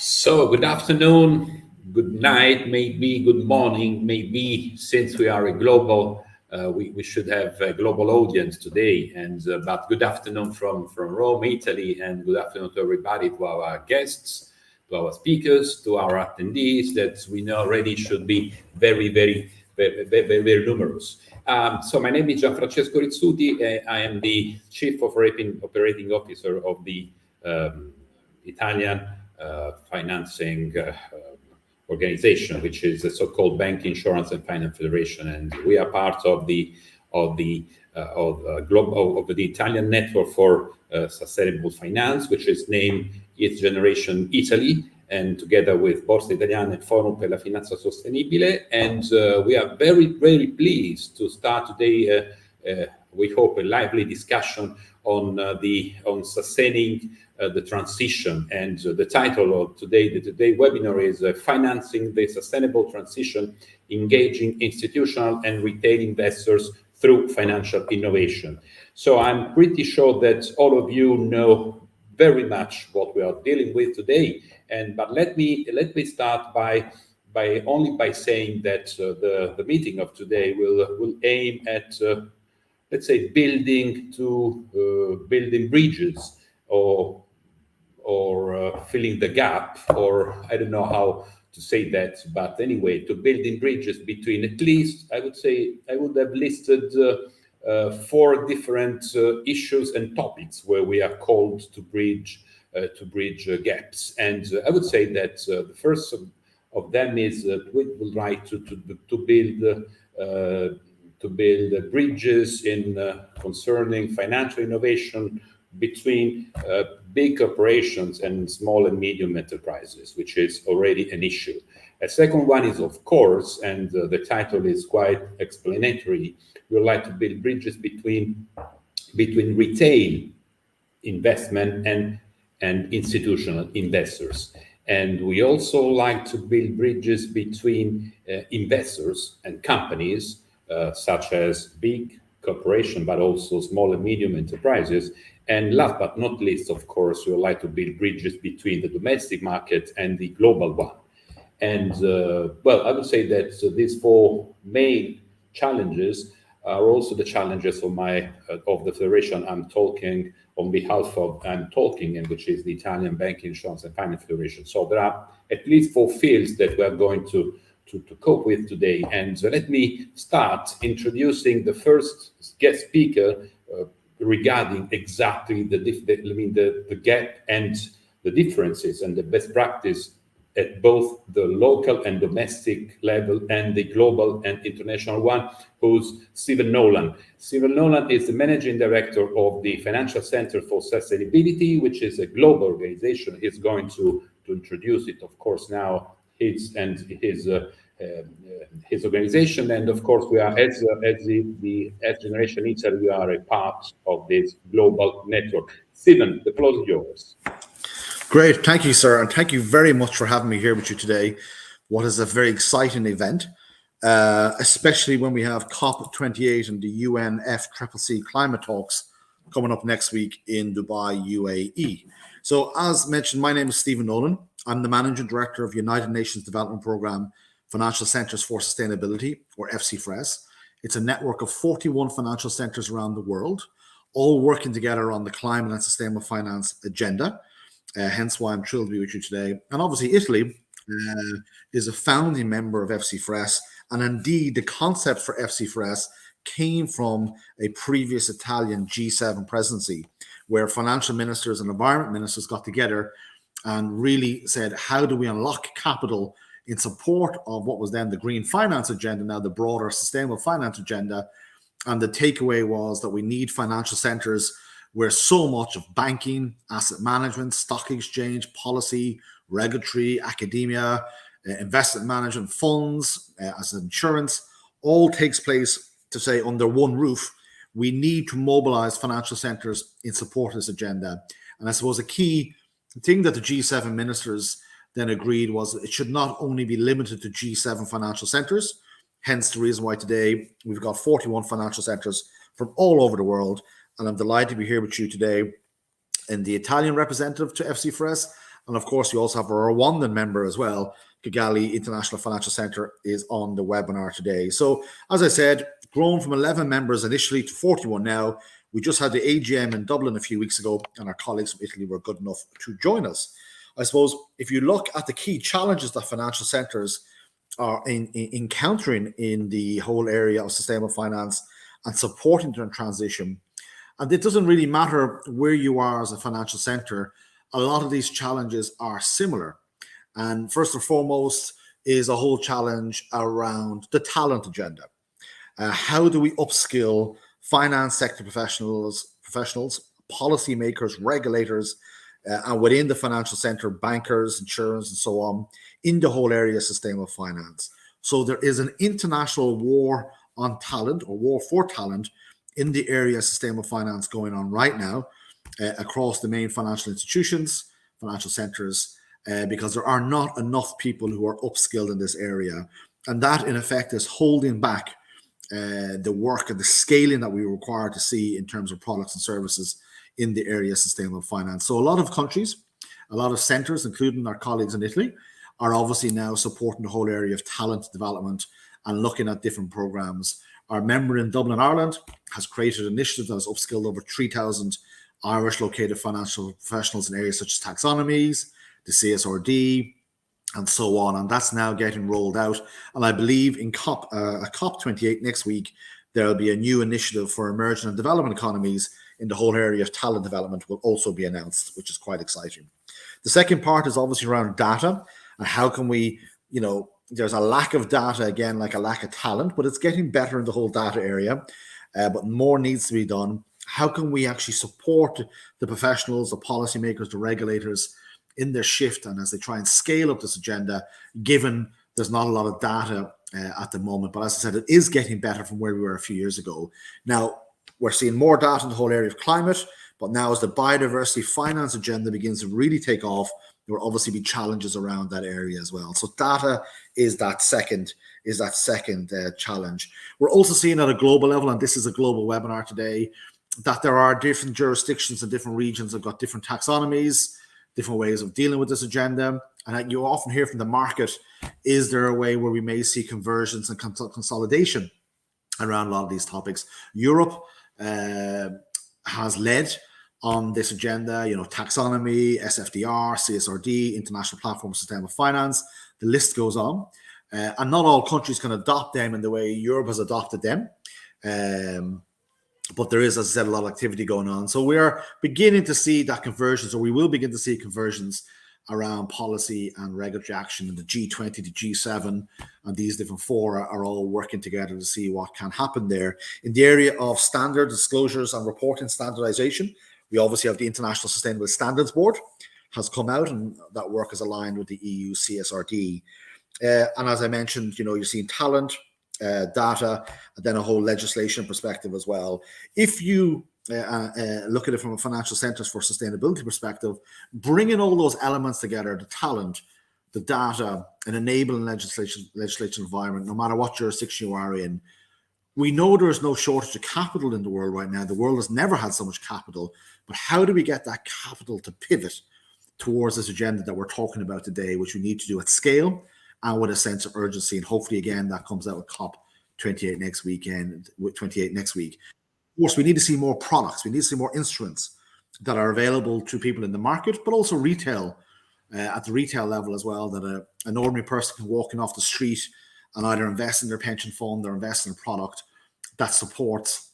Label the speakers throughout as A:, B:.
A: So, good afternoon, good night, maybe good morning, maybe since we are a global, we should have a global audience today. And but good afternoon from Rome, Italy, and good afternoon to everybody, to our guests, to our speakers, to our attendees that we know already should be very numerous. So my name is Gianfrancesco Rizzuti. I am the Chief Operating Officer of the Italian financing organization, which is the so-called Bank Insurance and Finance Federation, and we are part of the Italian network for sustainable finance, which is named Its Generation Italy, and together with Borsa Italiana and Forum per la Finanza Sostenibile. And we are very pleased to start today. We hope a lively discussion on sustaining the transition. And the title of the today webinar is Financing the Sustainable Transition, Engaging Institutional and Retail Investors through Financial Innovation. So I'm pretty sure that all of you know very much what we are dealing with today. But let me start by saying that the meeting of today will aim at let's say building bridges or filling the gap, or I don't know how to say that, but anyway, to building bridges between, at least I would say I would have listed 4 different issues and topics where we are called to bridge gaps. And I would say that the first of them is we would like to build bridges in concerning financial innovation between big corporations and small and medium enterprises, which is already an issue. A second one is, of course, and the title is quite explanatory, we would like to build bridges between retail investment and institutional investors. And we also like to build bridges between investors and companies, such as big corporations, but also small and medium enterprises. And last but not least, of course, we would like to build bridges between the domestic market and the global one. And well, I would say that these 4 main challenges are also the challenges of the federation I'm talking on behalf of, and which is the Italian Banking, Insurance and Finance Federation. So there are at least 4 fields that we are going to cope with today. And let me start introducing the first guest speaker regarding exactly the gap and the differences and the best practice at both the local and domestic level and the global and international one, who's Stephen Nolan. Stephen Nolan is the managing director of the Financial Center for Sustainability, which is a global organization. He's going to introduce it, of course, now, his organization. And of course, we are, as the Generation Italy, we are a part of this global network. Stephen, the floor is yours.
B: Great, thank you, sir, and thank you very much for having me here with you today. What is a very exciting event, especially when we have COP28 and the UNFCCC climate talks coming up next week in Dubai, UAE. So, as mentioned, my name is Stephen Nolan. I'm the Managing Director of United Nations Development Programme Financial Centres for Sustainability, or FCFRES. It's a network of 41 financial centres around the world, all working together on the climate and sustainable finance agenda. Hence why I'm thrilled to be with you today. And obviously Italy is a founding member of FCFRES, and indeed the concept for FCFRES came from a previous Italian G7 presidency, where financial ministers and environment ministers got together and really said, how do we unlock capital in support of what was then the green finance agenda, now the broader sustainable finance agenda. And the takeaway was that we need financial centers where so much of banking, asset management, stock exchange, policy, regulatory, academia, investment management, funds, as insurance, all takes place, to say, under one roof. We need to mobilize financial centers in support of this agenda. And I suppose a key thing that the G7 ministers then agreed was it should not only be limited to G7 financial centers, hence the reason why today we've got 41 financial centers from all over the world. And I'm delighted to be here with you today in the Italian representative to FCFRES, And of course, we also have a Rwandan member as well. Kigali International Financial Center is on the webinar today. So as I said, grown from 11 members initially to 41 now. We just had the AGM in Dublin a few weeks ago, and our colleagues from Italy were good enough to join us. I suppose if you look at the key challenges that financial centers are encountering in the whole area of sustainable finance and supporting their transition, and it doesn't really matter where you are as a financial center, a lot of these challenges are similar. And first and foremost is a whole challenge around the talent agenda. How do we upskill finance sector professionals, policymakers, regulators, and within the financial center, bankers, insurance, and so on, in the whole area of sustainable finance? So there is an international war on talent, or war for talent, in the area of sustainable finance going on right now across the main financial institutions, financial centers, because there are not enough people who are upskilled in this area. And that, in effect, is holding back the work and the scaling that we require to see in terms of products and services in the area of sustainable finance. So a lot of countries, a lot of centers, including our colleagues in Italy, are obviously now supporting the whole area of talent development and looking at different programs. Our member in Dublin, Ireland, has created an initiative that has upskilled over 3,000 Irish located financial professionals in areas such as taxonomies, the CSRD, and so on. And that's now getting rolled out. And I believe in COP28 next week, there'll be a new initiative for emerging and development economies in the whole area of talent development will also be announced, which is quite exciting. The second part is obviously around data and how can we, there's a lack of data, again, like a lack of talent, but it's getting better in the whole data area, but more needs to be done. How can we actually support the professionals, the policymakers, the regulators in their shift and as they try and scale up this agenda, given there's not a lot of data at the moment. But as I said, it is getting better from where we were a few years ago. Now, we're seeing more data in the whole area of climate, but now as the biodiversity finance agenda begins to really take off, there will obviously be challenges around that area as well. So data is that second challenge. We're also seeing at a global level, and this is a global webinar today, that there are different jurisdictions and different regions have got different taxonomies, different ways of dealing with this agenda. And you often hear from the market, is there a way where we may see conversions and consolidation around a lot of these topics? Europe has led on this agenda, taxonomy, SFDR, CSRD, International Platform for Sustainable Finance, the list goes on. And not all countries can adopt them in the way Europe has adopted them. But there is, as I said, a lot of activity going on. So we are beginning to see that conversions, or we will begin to see conversions around policy and regulatory action in the G20, the G7, and these different fora are all working together to see what can happen there. In the area of standard disclosures and reporting standardization, we obviously have the International Sustainable Standards Board has come out, and that work is aligned with the EU CSRD. And as I mentioned, you're seeing talent, data, and then a whole legislation perspective as well. If you look at it from a financial centers for sustainability perspective, bringing all those elements together, the talent, the data, and enabling legislation environment, no matter what jurisdiction you are in, we know there is no shortage of capital in the world right now. The world has never had so much capital, but how do we get that capital to pivot towards this agenda that we're talking about today, which we need to do at scale and with a sense of urgency? And hopefully, again, that comes out with COP28 next weekend, with 28 next week. Of course, we need to see more products. We need to see more instruments that are available to people in the market, but also retail, at the retail level as well, that an ordinary person can walk in off the street and either invest in their pension fund or invest in a product that supports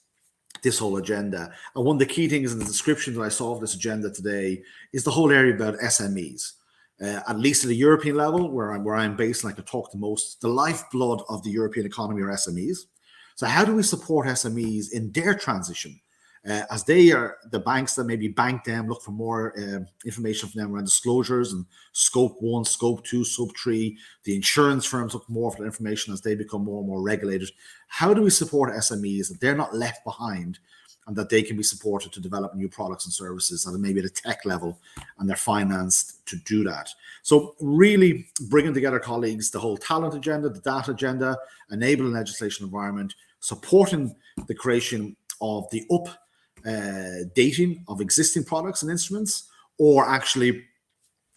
B: this whole agenda. And one of the key things in the description that I saw of this agenda today is the whole area about SMEs. At least at the European level, where I'm based and I can talk the most, the lifeblood of the European economy are SMEs. So how do we support SMEs in their transition? As they are the banks that maybe bank them, look for more information from them around disclosures and scope 1, scope 2, scope 3. The insurance firms look more for the information as they become more and more regulated. How do we support SMEs that they're not left behind and that they can be supported to develop new products and services that are maybe at a tech level and they're financed to do that? So really bringing together colleagues, the whole talent agenda, the data agenda, enabling legislation environment, supporting the creation of the dating of existing products and instruments, or actually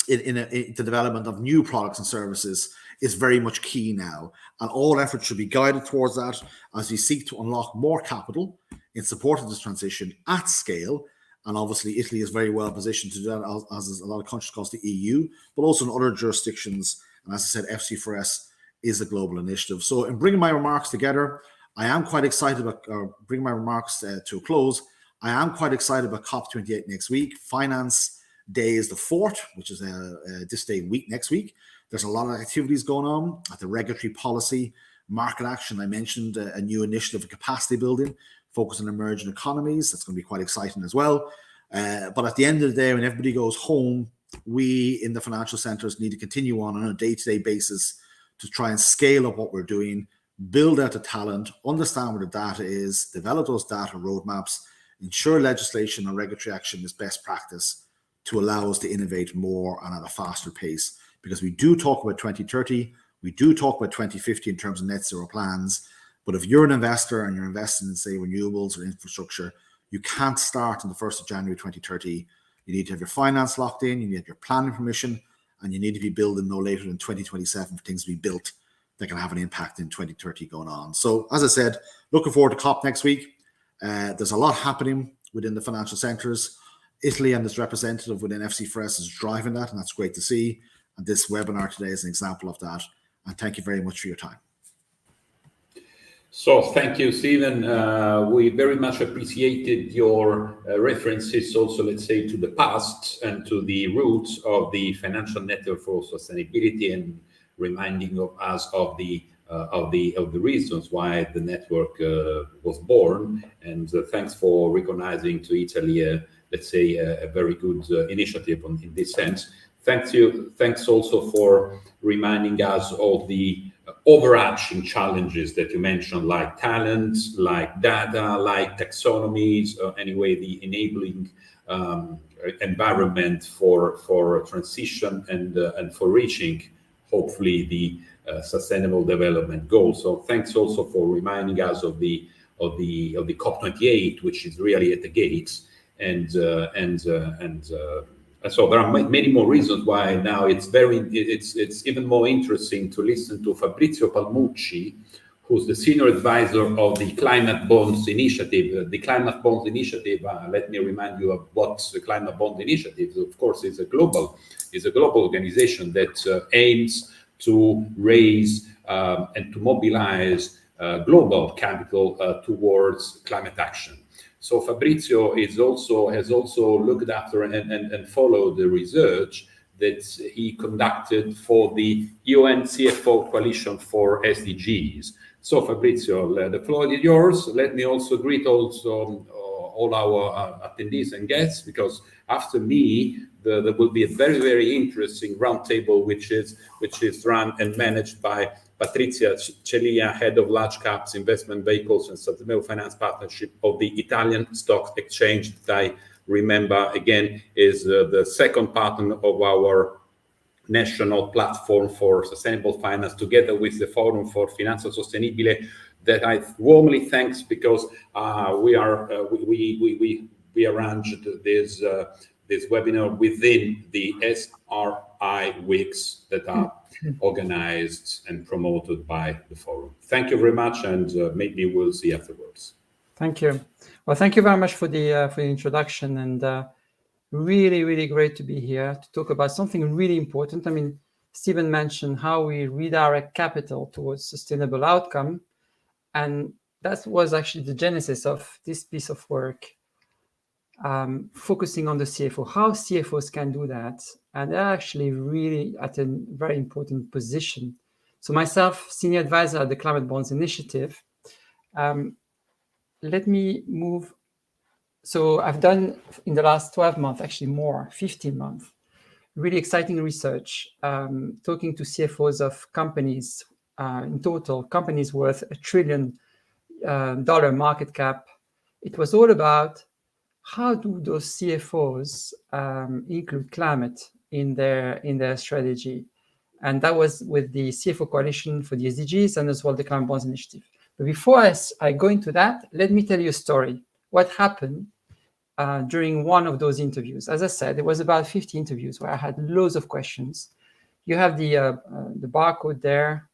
B: in the development of new products and services is very much key now. And all efforts should be guided towards that as we seek to unlock more capital in support of this transition at scale. And obviously, Italy is very well positioned to do that, as is a lot of countries across the EU, but also in other jurisdictions. And as I said, FC4S is a global initiative. So in bringing my remarks together, I am quite excited about bringing my remarks to a close. I am quite excited about COP28 next week. Finance Day is the 4th, which is this day week next week. There's a lot of activities going on at the regulatory policy, market action. I mentioned a new initiative of capacity building, focused on emerging economies. That's going to be quite exciting as well. But at the end of the day, when everybody goes home, we in the financial centers need to continue on a day-to-day basis to try and scale up what we're doing, build out the talent, understand where the data is, develop those data roadmaps, ensure legislation and regulatory action is best practice to allow us to innovate more and at a faster pace. Because we do talk about 2030, we do talk about 2050 in terms of net zero plans, but if you're an investor and you're investing in, say, renewables or infrastructure, you can't start on the 1st of January 2030. You need to have your finance locked in, you need to have your planning permission, and you need to be building no later than 2027 for things to be built that can have an impact in 2030 going on. So as I said, looking forward to COP next week. There's a lot happening within the financial centres. Italy and its representative within FC4S is driving that, and that's great to see. And this webinar today is an example of that. And thank you very much for your time.
A: So thank you, Stephen. We very much appreciated your references also, let's say, to the past and to the roots of the financial network for sustainability, and reminding of us of the reasons why the network was born. And thanks for recognizing to Italy, let's say, a very good initiative in this sense. Thanks also for reminding us of the overarching challenges that you mentioned, like talent, like data, like taxonomies, anyway, the enabling environment for transition and for reaching, hopefully, the sustainable development goals. So thanks also for reminding us of the COP28, which is really at the gates, and so there are many more reasons why now it's even more interesting to listen to Fabrizio Palmucci, who's the senior advisor of the Climate Bonds Initiative. The Climate Bonds Initiative, let me remind you of what the Climate Bonds Initiative is. Of course, is a global organization that aims to raise and to mobilize global capital towards climate action. So Fabrizio has also looked after and followed the research that he conducted for the UN CFO Coalition for SDGs. So Fabrizio, the floor is yours. Let me also greet all our attendees and guests, because after me there will be a very, very interesting roundtable, which is run and managed by Patrizia Celia, head of large caps, investment vehicles and sustainable finance partnership of the Italian Stock Exchange, that I remember again is the second partner of our national platform for sustainable finance, together with the Forum for Finanza Sostenibile, that I warmly thanks, because we arranged this webinar within the SRI weeks that are organized and promoted by the forum. Thank you very much, and maybe we'll see afterwards.
C: Thank you. Well, thank you very much for the introduction, and really, really great to be here to talk about something really important. I mean, Stephen mentioned how we redirect capital towards sustainable outcome, and that was actually the genesis of this piece of work, focusing on the CFO, how CFOs can do that. And they're actually really at a very important position. So myself, senior advisor at the Climate Bonds Initiative, let me move. So I've done in the last 12 months, actually more, 15 months, really exciting research, talking to CFOs of companies, in total, companies worth $1 trillion market cap. It was all about how do those CFOs include climate in their strategy. And that was with the CFO Coalition for the SDGs and as well the Climate Bonds Initiative. But before I go into that, let me tell you a story. What happened during one of those interviews. As I said, it was about 50 interviews where I had loads of questions. You have the barcode there,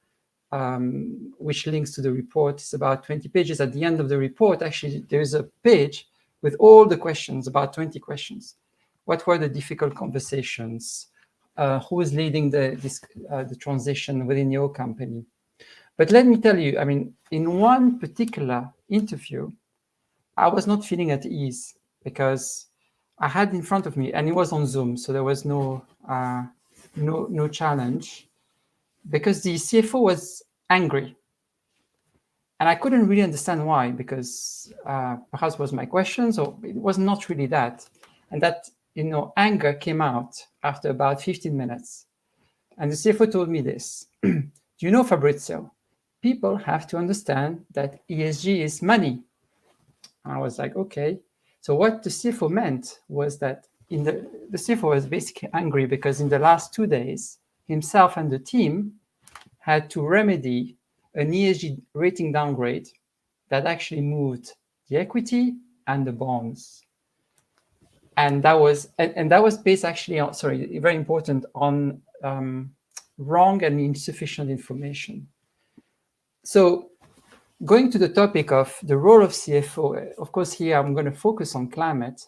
C: which links to the report. It's about 20 pages. At the end of the report, actually, there's a page with all the questions, about 20 questions. What were the difficult conversations? Who is leading the transition within your company? But let me tell you, I mean, in one particular interview, I was not feeling at ease because I had in front of me, and it was on Zoom, so there was no challenge, because the CFO was angry. And I couldn't really understand why, because perhaps it was my questions, or it was not really that. And that, anger came out after about 15 minutes. And the CFO told me this: do you know, Fabrizio, people have to understand that ESG is money. And I was like, okay. So what the CFO meant was that the CFO was basically angry because in the last 2 days, himself and the team had to remedy an ESG rating downgrade that actually moved the equity and the bonds. And that was based actually on, very important, on wrong and insufficient information. So going to the topic of the role of CFO, of course, here I'm going to focus on climate.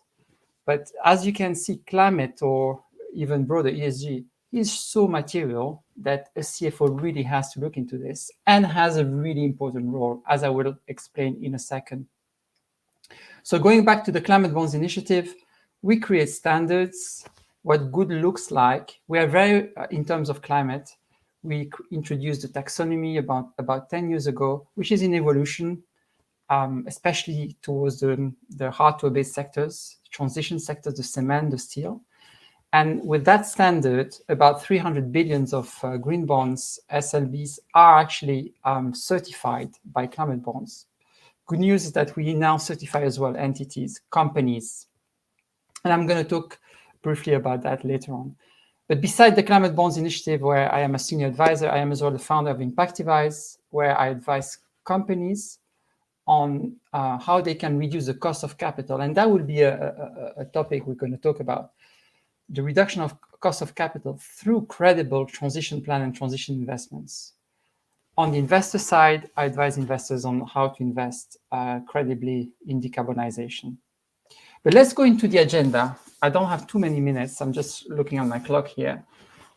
C: But as you can see, climate, or even broader ESG, is so material that a CFO really has to look into this and has a really important role, as I will explain in a second. So going back to the Climate Bonds Initiative, we create standards, what good looks like. We are very, in terms of climate, we introduced the taxonomy about 10 years ago, which is in evolution, especially towards the hard-to-abate sectors, transition sectors, the cement, the steel. And with that standard, about 300 billions of green bonds, SLBs, are actually certified by climate bonds. Good news is that we now certify as well entities, companies. And I'm going to talk briefly about that later on. But beside the Climate Bonds Initiative, where I am a senior advisor, I am as well the founder of Impactivize, where I advise companies on how they can reduce the cost of capital. And that will be a topic we're going to talk about. The reduction of cost of capital through credible transition plan and transition investments. On the investor side, I advise investors on how to invest credibly in decarbonization. But let's go into the agenda. I don't have too many minutes. I'm just looking on my clock here.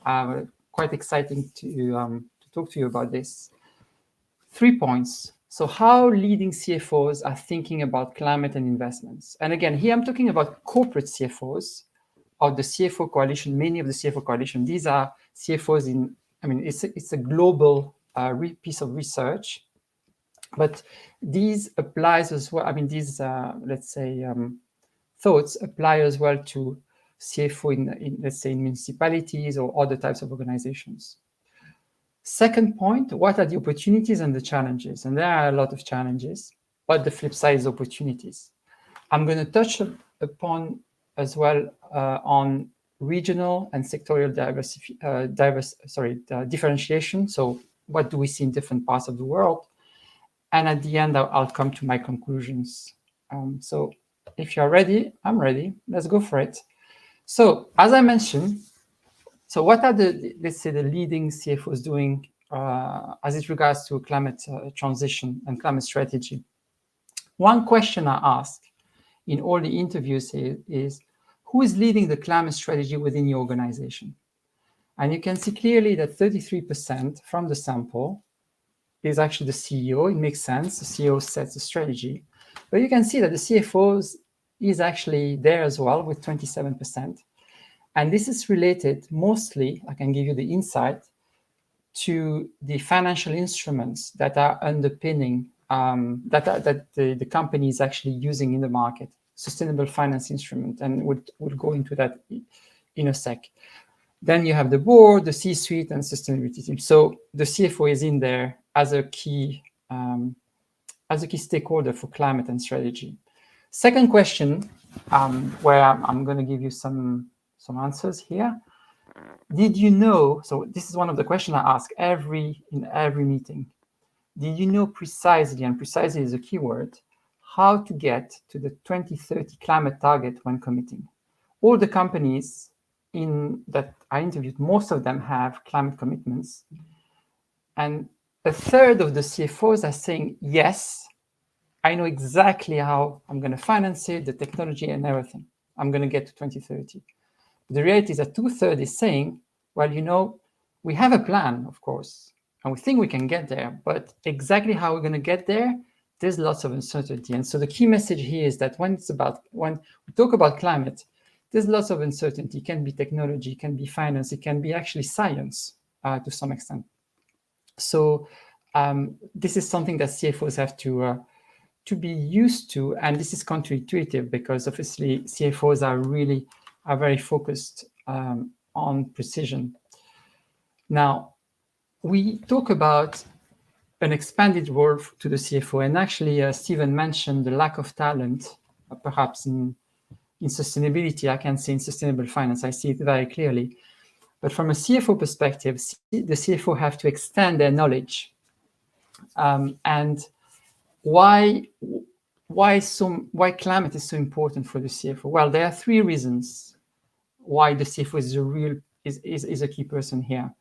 C: Quite exciting to talk to you about this. 3 points. So how leading CFOs are thinking about climate and investments. And again, here I'm talking about corporate CFOs of the CFO coalition, many of the CFO coalition. These are CFOs it's a global piece of research, but these applies as well. These, thoughts apply as well to CFO in let's say, in municipalities or other types of organizations. Second point, what are the opportunities and the challenges? And there are a lot of challenges, but the flip side is opportunities. I'm going to touch upon as well on regional and sectorial differentiation. So what do we see in different parts of the world? And at the end, I'll come to my conclusions. So if you're ready, I'm ready. Let's go for it. So as I mentioned, so what are the leading CFOs doing as it regards to climate transition and climate strategy? One question I ask in all the interviews is who is leading the climate strategy within your organization? And you can see clearly that 33% from the sample is actually the CEO. It makes sense. The CEO sets the strategy. But you can see that the CFOs is actually there as well with 27%. And this is related mostly, I can give you the insight, to the financial instruments that are underpinning, that the company is actually using in the market, sustainable finance instrument, and we'll go into that in a sec. Then you have the board, the C-suite, and sustainability team. So the CFO is in there as a key stakeholder for climate and strategy. Second question, where I'm going to give you some answers here. Did you know? So this is one of the questions I ask in every meeting. Did you know precisely, and precisely is a key word, how to get to the 2030 climate target when committing. All the companies that I interviewed, most of them have climate commitments. And a third of the CFOs are saying, yes, I know exactly how I'm going to finance it, the technology and everything. I'm going to get to 2030. The reality is that 2/3 is saying, well, you know, we have a plan, of course, and we think we can get there, but exactly how we're going to get there, there's lots of uncertainty. And so the key message here is that when we talk about climate, there's lots of uncertainty. It can be technology, it can be finance, it can be actually science to some extent. So this is something that CFOs have to be used to, and this is counterintuitive because obviously CFOs are very focused on precision. Now, we talk about an expanded role to the CFO, and actually Stephen mentioned the lack of talent, perhaps in sustainability. I can say in sustainable finance, I see it very clearly. But from a CFO perspective, the CFO have to extend their knowledge. And why climate is so important for the CFO? Well, there are three reasons why the CFO is a key person here.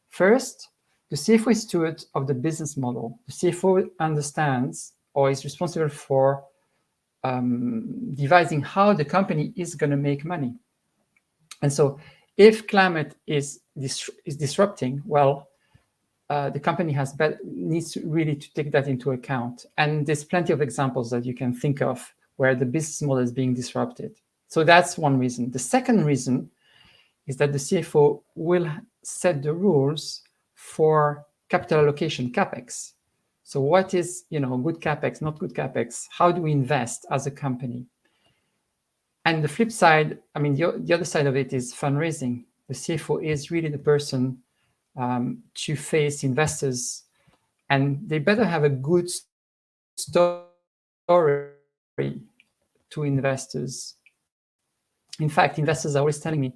C: First, the CFO is steward of the business model. The CFO understands or is responsible for devising how the company is going to make money. And so if climate is disrupting, well, the company needs to take that into account. And there's plenty of examples that you can think of where the business model is being disrupted. So that's one reason. The second reason is that the CFO will set the rules for capital allocation, CapEx. So what is, good CapEx, not good CapEx? How do we invest as a company? And the flip side, the other side of it is fundraising. The CFO is really the person to face investors, and they better have a good story to investors. In fact, investors are always telling me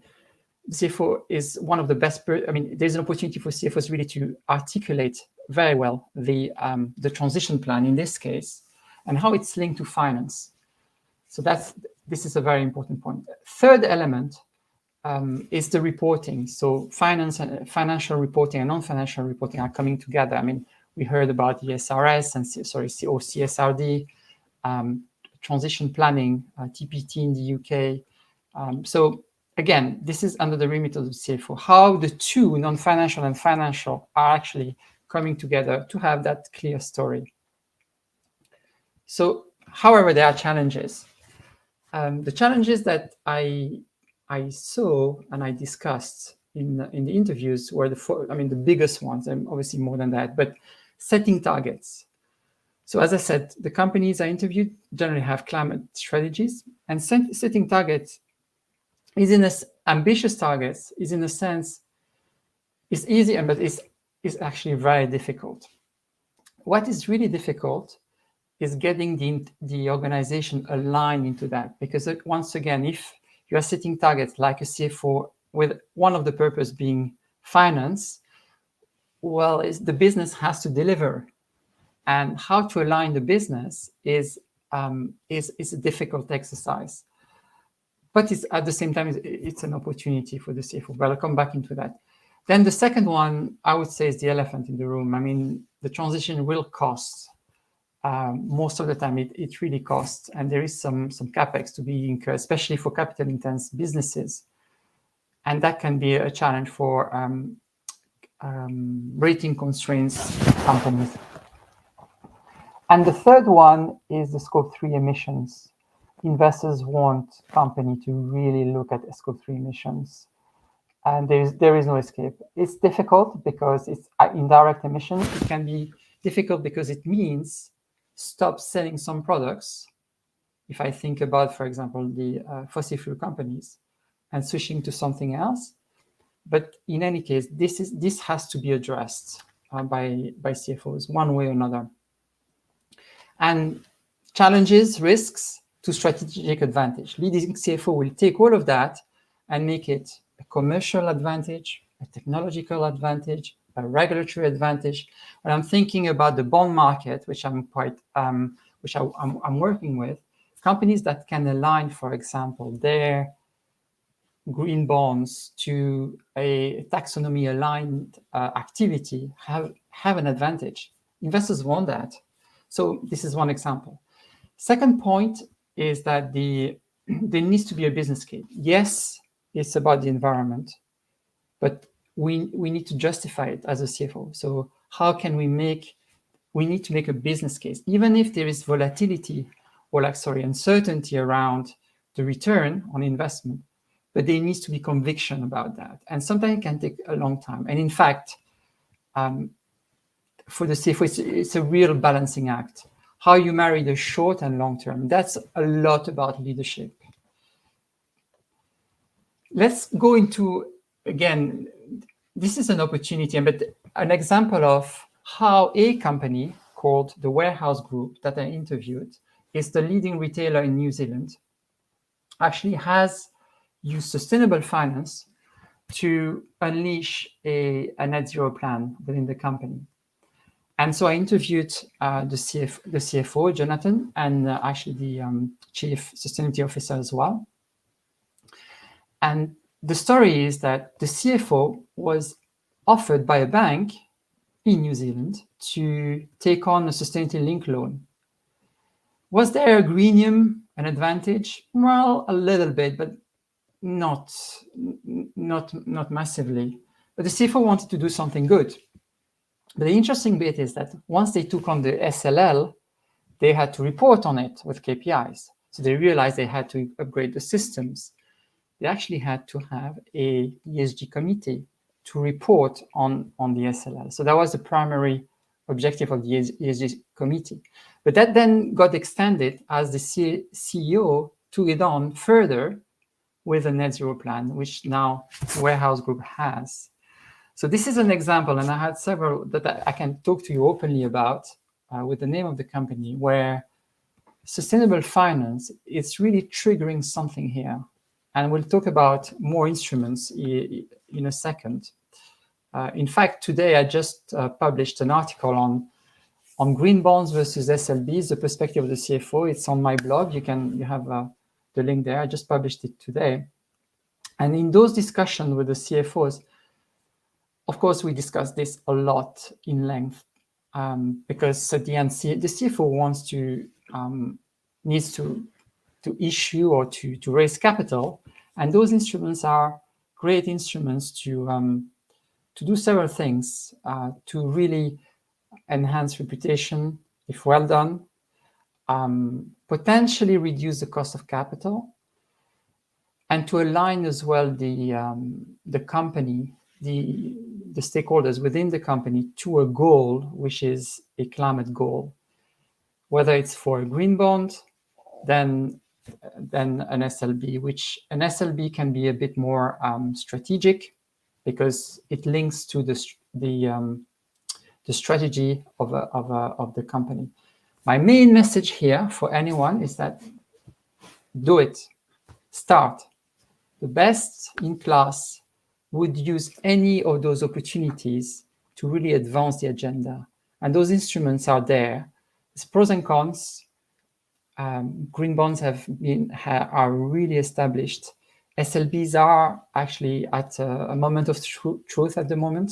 C: the CFO is one of the best. There's an opportunity for CFOs really to articulate very well the transition plan in this case and how it's linked to finance. So this is a very important point. Third element is the reporting. So financial reporting and non-financial reporting are coming together. We heard about ESRS and CSRD, transition planning, TPT in the UK. So again, this is under the remit of the CFO, how the two, non-financial and financial, are actually coming together to have that clear story. So, however, there are challenges. The challenges that I saw and I discussed in the interviews were the biggest ones, and obviously more than that, but setting targets. So as I said, the companies I interviewed generally have climate strategies, and setting targets ambitious targets is in a sense, it's easy, but it's actually very difficult. What is really difficult is getting the organization aligned into that, because once again, if you are setting targets like a CFO with one of the purpose being finance, well, the business has to deliver, and how to align the business is a difficult exercise. But at the same time, it's an opportunity for the CFO. But I'll come back into that. Then the second one, I would say, is the elephant in the room. The transition will cost. Most of the time, it really costs, and there is some capex to be incurred, especially for capital-intense businesses, and that can be a challenge for rating constraints companies. And the third one is the Scope 3 emissions. Investors want company to really look at Scope 3 emissions, and there is no escape. It's difficult because it's indirect emissions. It can be difficult because it means stop selling some products. If I think about, for example, the fossil fuel companies, and switching to something else. But in any case, this has to be addressed by CFOs one way or another. And challenges, risks to strategic advantage. Leading CFO will take all of that and make it a commercial advantage, a technological advantage, a regulatory advantage. When I'm thinking about the bond market, which I'm quite which I'm working with, companies that can align, for example, their green bonds to a taxonomy-aligned activity have an advantage. Investors want that. So this is one example. Second point is that there needs to be a business case. Yes, it's about the environment, but we need to justify it as a CFO. So how can we need to make a business case, even if there is volatility or uncertainty around the return on investment, but there needs to be conviction about that. And sometimes it can take a long time. And in fact, for the CFO, it's a real balancing act. How you marry the short and long term, that's a lot about leadership. Let's go into, again, this is an opportunity, but an example of how a company called the Warehouse Group that I interviewed is the leading retailer in New Zealand, actually has used sustainable finance to unleash a net zero plan within the company. And so I interviewed the CFO, Jonathan, and actually the Chief Sustainability Officer as well. And the story is that the CFO was offered by a bank in New Zealand to take on a sustainability-linked loan. Was there a greenium, an advantage? Well, a little bit, but not massively. But the CFO wanted to do something good. But the interesting bit is that once they took on the SLL, they had to report on it with KPIs. So they realized they had to upgrade the systems. They actually had to have a ESG committee to report on the SLL. So that was the primary objective of the ESG committee. But that then got extended as the CEO took it on further with a net zero plan, which now Warehouse Group has. So this is an example, and I had several that I can talk to you openly about with the name of the company, where sustainable finance is really triggering something here. And we'll talk about more instruments in a second. In fact, today I just published an article on green bonds versus SLBs, the perspective of the CFO. It's on my blog. You have the link there. I just published it today. And in those discussions with the CFOs, of course, we discussed this a lot in length because at the end, the CFO needs to issue or to raise capital, and those instruments are great instruments to do several things to really enhance reputation, if well done, potentially reduce the cost of capital, and to align as well the company, the stakeholders within the company to a goal, which is a climate goal, whether it's for a green bond, then an SLB, which an SLB can be a bit more strategic because it links to the strategy of the company. My main message here for anyone is that do it, start. The best in class would use any of those opportunities to really advance the agenda. And those instruments are there. There's pros and cons. Green bonds are really established. SLBs are actually at a moment of truth at the moment,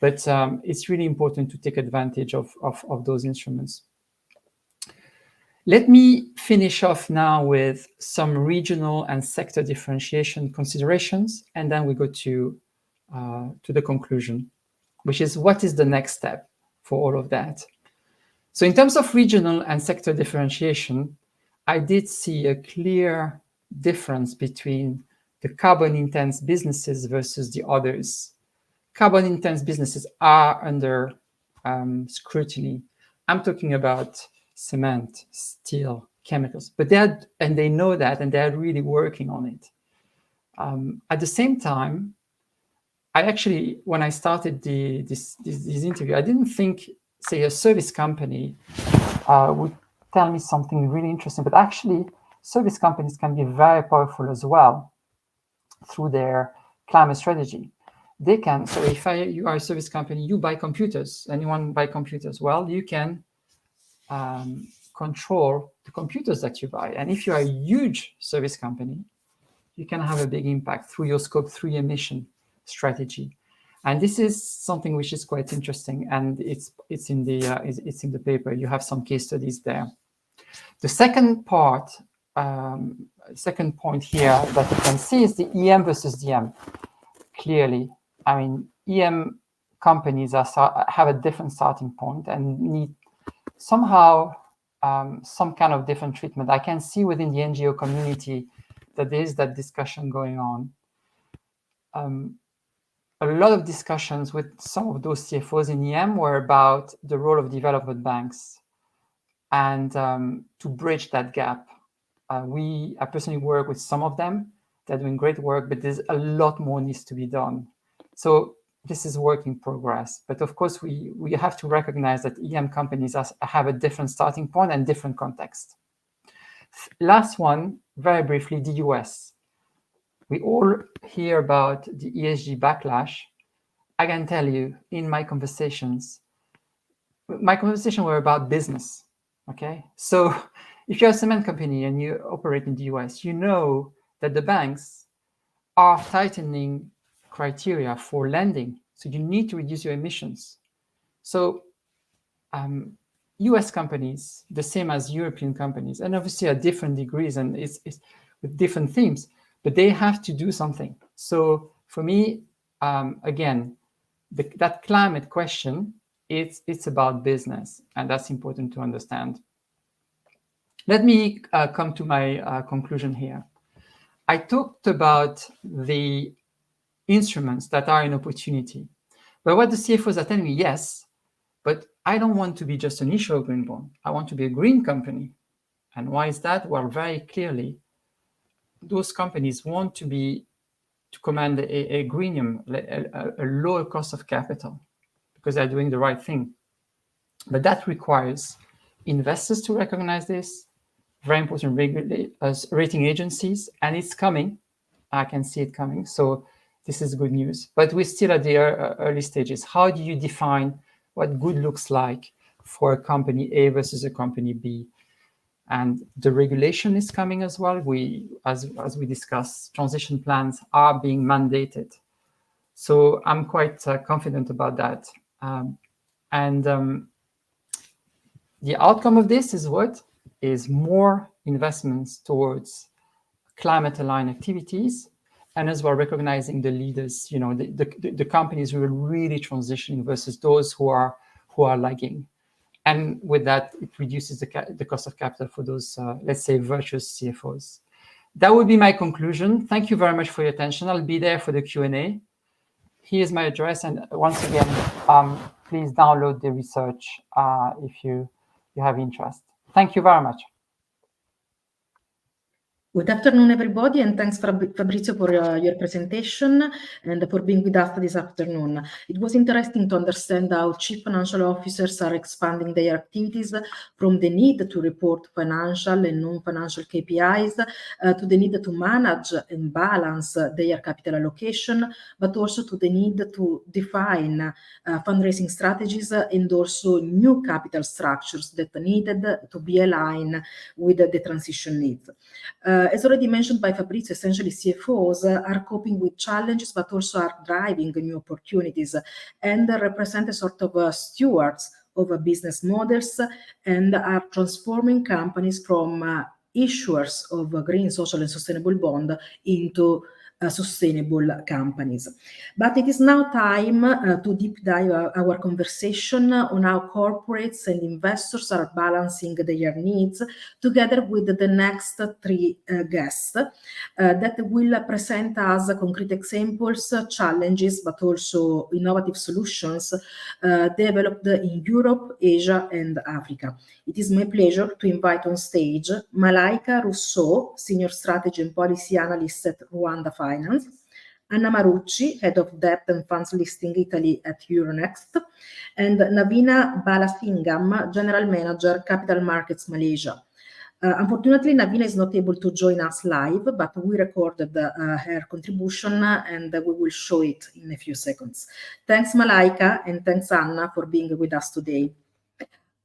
C: but it's really important to take advantage of those instruments. Let me finish off now with some regional and sector differentiation considerations, and then we go to the conclusion, which is what is the next step for all of that. So in terms of regional and sector differentiation, I did see a clear difference between the carbon-intense businesses versus the others. Carbon-intense businesses are under scrutiny. I'm talking about cement, steel, chemicals, but they know that, and they're really working on it. At the same time, I actually, when I started this interview, I didn't think, say, a service company would tell me something really interesting, but actually, service companies can be very powerful as well through their climate strategy. They can, so if you are a service company, you buy computers, anyone buy computers? Well, you can control the computers that you buy. And if you are a huge service company, you can have a big impact through your Scope 3 emission strategy. And this is something which is quite interesting, and it's in the paper. You have some case studies there. The second point here that you can see is the EM versus DM. Clearly, I mean, EM companies have a different starting point and need somehow some kind of different treatment. I can see within the NGO community that there is that discussion going on. A lot of discussions with some of those CFOs in EM were about the role of development banks and to bridge that gap. I personally work with some of them. They're doing great work, but there's a lot more needs to be done. So this is work in progress. But of course, we have to recognize that EM companies have a different starting point and different context. Last one, very briefly, the US. We all hear about the ESG backlash. I can tell you, in my conversations were about business, okay? So if you're a cement company and you operate in the US, you know that the banks are tightening criteria for lending. So you need to reduce your emissions. So US companies, the same as European companies, and obviously at different degrees and it's with different themes, but they have to do something. So for me, again, that climate question, it's about business, and that's important to understand. Let me come to my conclusion here. I talked about the instruments that are an opportunity, but what the CFOs are telling me, yes, but I don't want to be just an issuer of green bond. I want to be a green company. And why is that? Well, very clearly, those companies want to command a greenium, a lower cost of capital, because they're doing the right thing. But that requires investors to recognize this, very important rating agencies, and it's coming. I can see it coming. So this is good news. But we're still at the early stages. How do you define what good looks like for a company A versus a company B? And the regulation is coming as well. As we discussed, transition plans are being mandated. So I'm quite confident about that. The outcome of this is what? Is more investments towards climate-aligned activities, and as well recognizing the leaders, the companies who are really transitioning versus those who are lagging. And with that, it reduces the cost of capital for those, let's say, virtuous CFOs. That would be my conclusion. Thank you very much for your attention. I'll be there for the Q&A. Here's my address. And once again, please download the research if you have interest. Thank you very much.
D: Good afternoon, everybody, and thanks, Fabrizio, for your presentation and for being with us this afternoon. It was interesting to understand how chief financial officers are expanding their activities from the need to report financial and non-financial KPIs to the need to manage and balance their capital allocation, but also to the need to define fundraising strategies and also new capital structures that are needed to be aligned with the transition needs. As already mentioned by Fabrizio, essentially CFOs are coping with challenges, but also are driving new opportunities and represent a sort of stewards of business models and are transforming companies from issuers of green, social, and sustainable bond into sustainable companies. But it is now time to deep dive our conversation on how corporates and investors are balancing their needs together with the next three guests that will present us concrete examples, challenges, but also innovative solutions developed in Europe, Asia, and Africa. It is my pleasure to invite on stage Malaika Rousseau, Senior Strategy and Policy Analyst at Rwanda Finance, Anna Marucci, Head of Debt and Funds Listing Italy at Euronext, and Navina Balasingam, General Manager, Capital Markets Malaysia. Unfortunately, Navina is not able to join us live, but we recorded her contribution and we will show it in a few seconds. Thanks, Malaika, and thanks, Anna, for being with us today.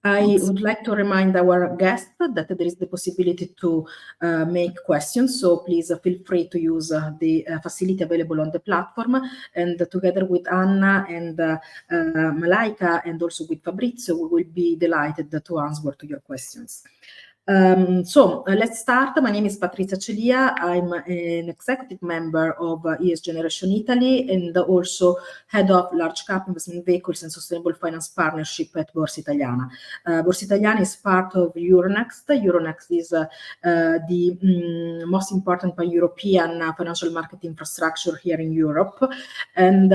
D: I would like to remind our guests that there is the possibility to make questions, so please feel free to use the facility available on the platform, and together with Anna and Malaika and also with Fabrizio, we will be delighted to answer to your questions. Let's start. My name is Patrizia Celia. I'm an executive member of ES Generation Italy and also head of large cap investment vehicles and sustainable finance partnership at Borsa Italiana. Borsa Italiana is part of Euronext. Euronext is the most important pan-European financial market infrastructure here in Europe. And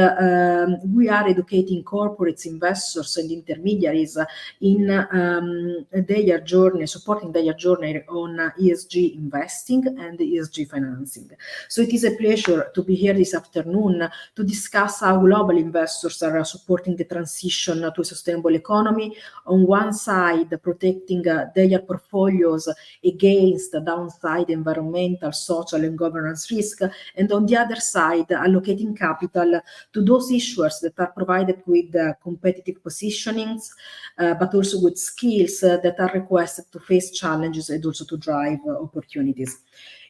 D: we are educating corporates, investors, and intermediaries in their journey, supporting their journey on ESG investing and ESG financing. So it is a pleasure to be here this afternoon to discuss how global investors are supporting the transition to a sustainable economy. On one side, protecting their portfolios against downside environmental, social, and governance risk, and on the other side, allocating capital to those issuers that are provided with competitive positionings, but also with skills that are requested to face challenges and also to drive opportunities.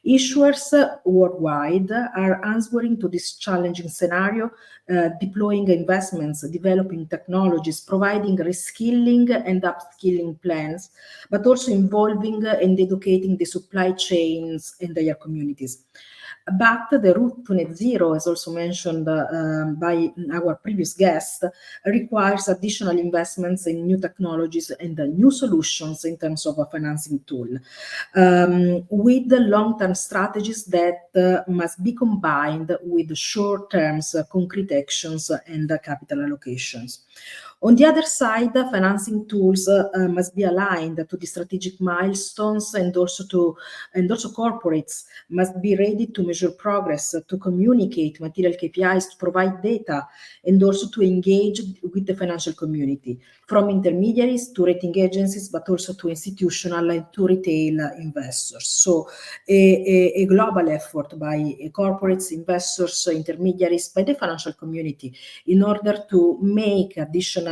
D: Issuers worldwide are answering to this challenging scenario, deploying investments, developing technologies, providing reskilling and upskilling plans, but also involving and educating the supply chains in their communities. But the route to net zero, as also mentioned by our previous guest, requires additional investments in new technologies and new solutions in terms of a financing tool, with the long-term strategies that must be combined with short-term concrete actions and capital allocations. On the other side, financing tools must be aligned to the strategic milestones, and also corporates must be ready to measure progress, to communicate material KPIs, to provide data, and also to engage with the financial community, from intermediaries to rating agencies, but also to institutional and to retail investors. So a global effort by corporates, investors, intermediaries, by the financial community in order to make additional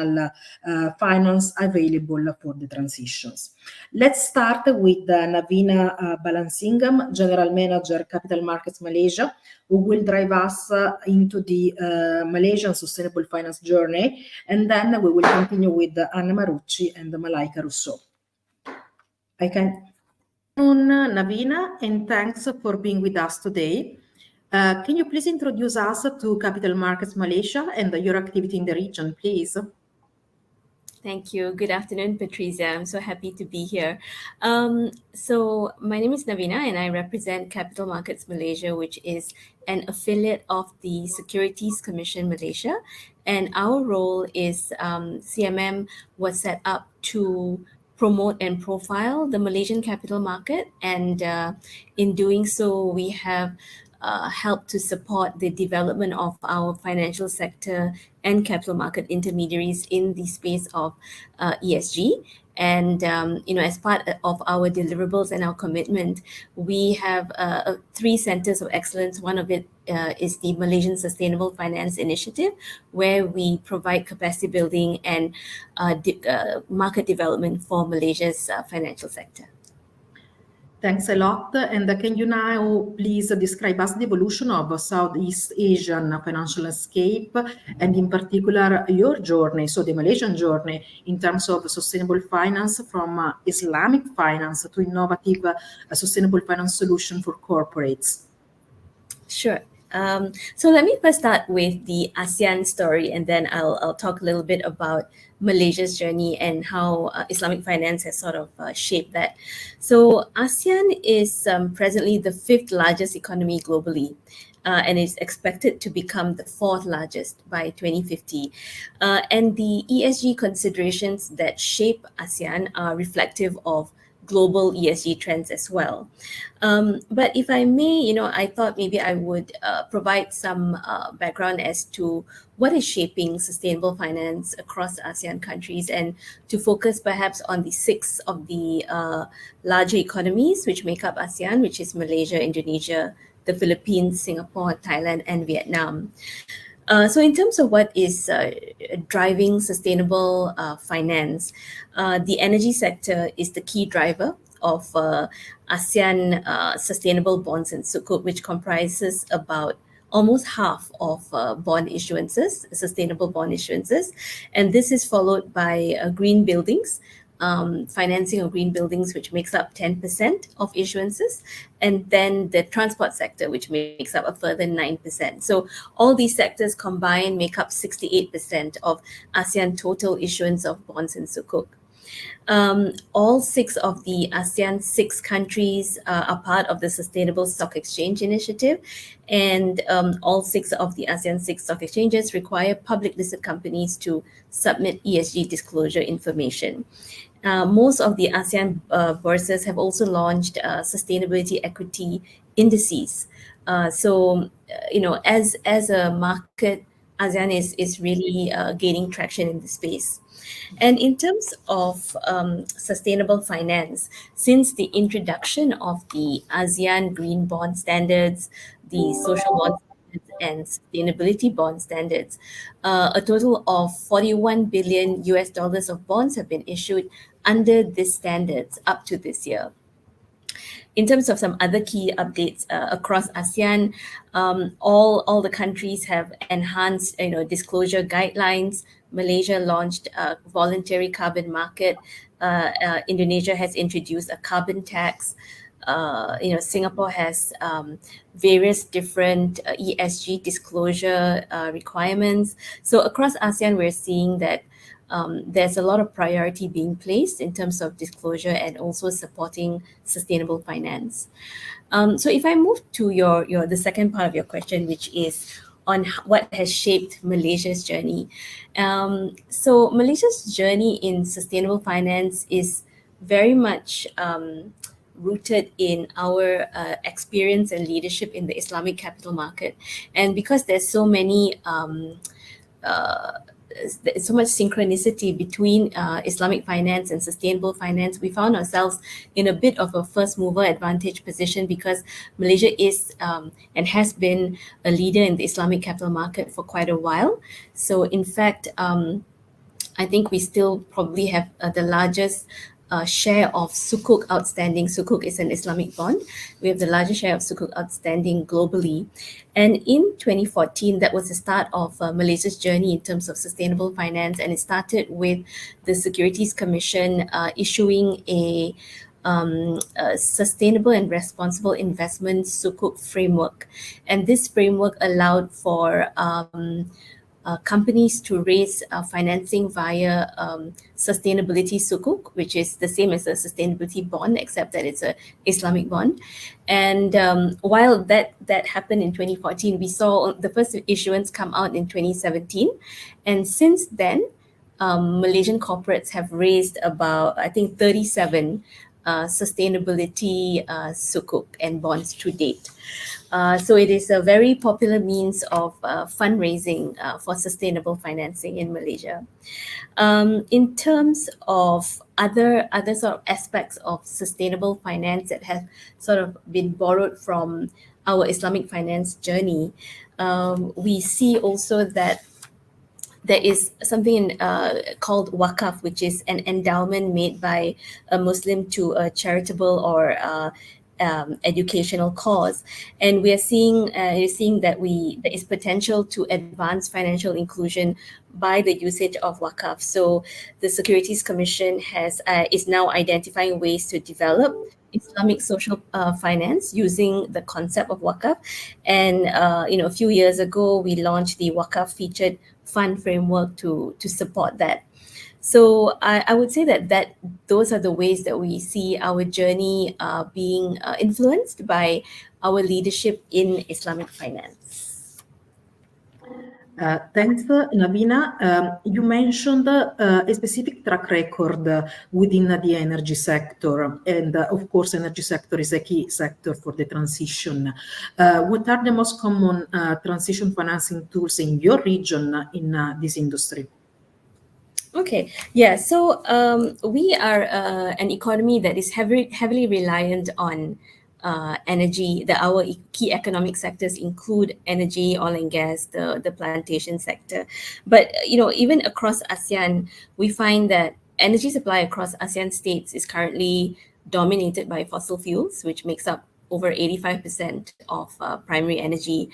D: finance available for the transitions. Let's start with Navina Balansingam, General Manager, Capital Markets Malaysia, who will drive us into the Malaysian sustainable finance journey, and then we will continue with Anna Marucci and Malaika Rousseau. Navina, and thanks for being with us today. Can you please introduce us to Capital Markets Malaysia and your activity in the region, please?
E: Thank you. Good afternoon, Patrizia. I'm so happy to be here. So my name is Navina and I represent Capital Markets Malaysia, which is an affiliate of the Securities Commission Malaysia. And our role is CMM was set up to promote and profile the Malaysian capital market. And in doing so, we have help to support the development of our financial sector and capital market intermediaries in the space of ESG. And, as part of our deliverables and our commitment, we have 3 centers of excellence. One of it is the Malaysian Sustainable Finance Initiative, where we provide capacity building and market development for Malaysia's financial sector.
D: Thanks a lot. And can you now please describe us the evolution of Southeast Asian financial landscape, and in particular your journey, so the Malaysian journey in terms of sustainable finance, from Islamic finance to innovative sustainable finance solution for corporates?
E: Sure. So let me first start with the ASEAN story, and then I'll talk a little bit about Malaysia's journey and how Islamic finance has sort of shaped that. So ASEAN is presently the 5th largest economy globally, and is expected to become the 4th largest by 2050. And the ESG considerations that shape ASEAN are reflective of global ESG trends as well. But if I may, I thought maybe I would provide some background as to what is shaping sustainable finance across ASEAN countries, and to focus perhaps on the 6 of the larger economies which make up ASEAN, which is Malaysia, Indonesia, the Philippines, Singapore, Thailand, and Vietnam. So in terms of what is driving sustainable finance, the energy sector is the key driver of ASEAN sustainable bonds and sukuk, which comprises about almost half of bond issuances, sustainable bond issuances. And this is followed by green buildings, financing of green buildings, which makes up 10% of issuances, and then the transport sector, which makes up a further 9%. So all these sectors combined make up 68% of ASEAN total issuance of bonds and sukuk. All 6 of the ASEAN 6 countries are part of the Sustainable Stock Exchange Initiative, and all 6 of the ASEAN 6 stock exchanges require public listed companies to submit ESG disclosure information. Most of the ASEAN bourses have also launched sustainability equity indices. So, as a market, ASEAN is really gaining traction in the space. And in terms of sustainable finance, since the introduction of the ASEAN Green Bond Standards, the Social Bond Standards, and Sustainability Bond Standards, a total of $41 billion of bonds have been issued under these standards up to this year. In terms of some other key updates across ASEAN, all the countries have enhanced disclosure guidelines. Malaysia launched a voluntary carbon market. Indonesia has introduced a carbon tax. Singapore has various different ESG disclosure requirements. So across ASEAN, we're seeing that there's a lot of priority being placed in terms of disclosure and also supporting sustainable finance. So if I move to the second part of your question, which is on what has shaped Malaysia's journey. So Malaysia's journey in sustainable finance is very much rooted in our experience and leadership in the Islamic capital market. And because there's so many so much synchronicity between Islamic finance and sustainable finance, we found ourselves in a bit of a first mover advantage position because Malaysia is and has been a leader in the Islamic capital market for quite a while. So in fact, I think we still probably have the largest share of sukuk outstanding. Sukuk is an Islamic bond. We have the largest share of sukuk outstanding globally. And in 2014, that was the start of Malaysia's journey in terms of sustainable finance. And it started with the Securities Commission issuing a sustainable and responsible investment sukuk framework. And this framework allowed for companies to raise financing via sustainability sukuk, which is the same as a sustainability bond, except that it's an Islamic bond. And while that happened in 2014, we saw the first issuance come out in 2017. And since then, Malaysian corporates have raised about, I think, 37 sustainability sukuk and bonds to date. So it is a very popular means of fundraising for sustainable financing in Malaysia. In terms of other sort of aspects of sustainable finance that have sort of been borrowed from our Islamic finance journey, we see also that there is something called wakaf, which is an endowment made by a Muslim to a charitable or educational cause, and we're seeing that there is potential to advance financial inclusion by the usage of wakaf. So the Securities Commission is now identifying ways to develop Islamic social finance using the concept of wakaf. And a few years ago, we launched the wakaf featured fund framework to support that. So I would say that those are the ways that we see our journey being influenced by our leadership in Islamic finance.
D: Thanks, Navina. You mentioned a specific track record within the energy sector, and of course, energy sector is a key sector for the transition. What are the most common transition financing tools in your region in this industry?
E: Okay, yeah, so we are an economy that is heavily reliant on energy, our key economic sectors include energy, oil and gas, the plantation sector. But even across ASEAN, we find that energy supply across ASEAN states is currently dominated by fossil fuels, which makes up over 85% of primary energy.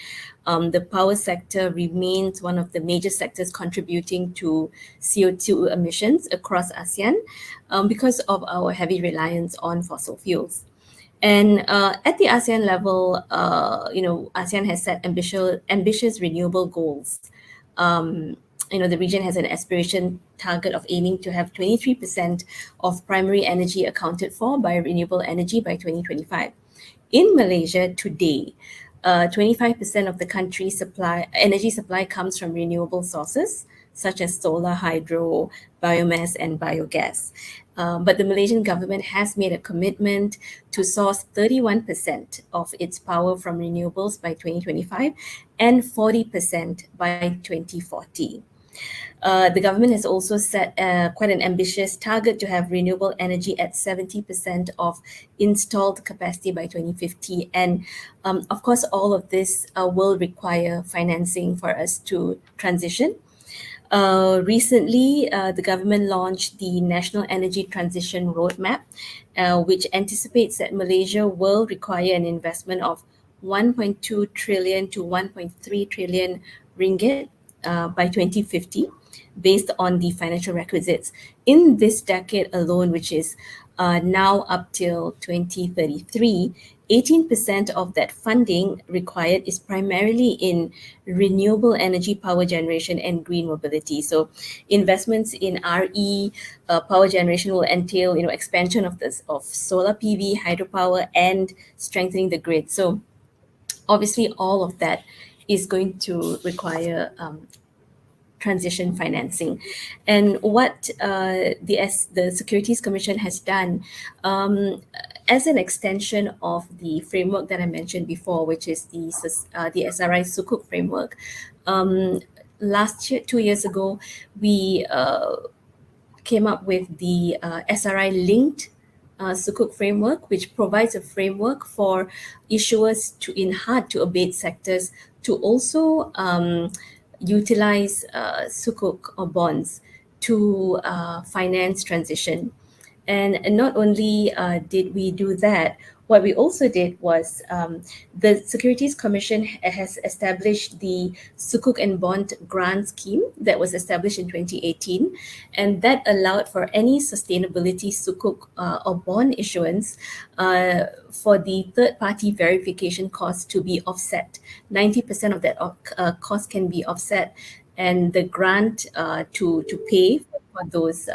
E: The power sector remains one of the major sectors contributing to CO2 emissions across ASEAN because of our heavy reliance on fossil fuels. And at the ASEAN level, ASEAN has set ambitious renewable goals. The region has an aspiration target of aiming to have 23% of primary energy accounted for by renewable energy by 2025. In Malaysia today, 25% of the country's energy supply comes from renewable sources, such as solar, hydro, biomass, and biogas. But the Malaysian government has made a commitment to source 31% of its power from renewables by 2025 and 40% by 2040. The government has also set quite an ambitious target to have renewable energy at 70% of installed capacity by 2050. And of course, all of this will require financing for us to transition. Recently, the government launched the National Energy Transition Roadmap, which anticipates that Malaysia will require an investment of 1.2 trillion to 1.3 trillion ringgit by 2050, based on the financial requisites. In this decade alone, which is now up till 2033, 18% of that funding required is primarily in renewable energy power generation and green mobility. So investments in RE power generation will entail, expansion of solar PV, hydropower, and strengthening the grid. So obviously all of that is going to require transition financing. And what the Securities Commission has done as an extension of the framework that I mentioned before, which is the SRI Sukuk framework. Last year, 2 years ago, we came up with the SRI linked Sukuk framework, which provides a framework for issuers in hard to abate sectors to also utilize Sukuk or bonds to finance transition. And not only did we do that, what we also did was the Securities Commission has established the Sukuk and Bond Grant Scheme that was established in 2018, and that allowed for any sustainability Sukuk or bond issuance for the third-party verification cost to be offset. 90% of that cost can be offset, and the grant to pay for those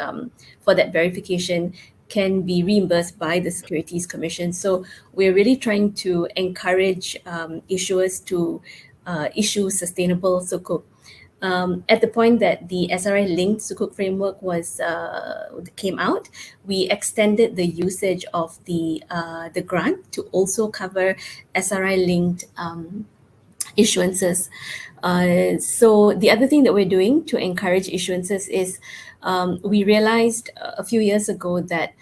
E: for that verification can be reimbursed by the Securities Commission. So we're really trying to encourage issuers to issue sustainable Sukuk. At the point that the SRI linked Sukuk framework came out, we extended the usage of the grant to also cover SRI linked issuances. So the other thing that we're doing to encourage issuances is we realized a few years ago that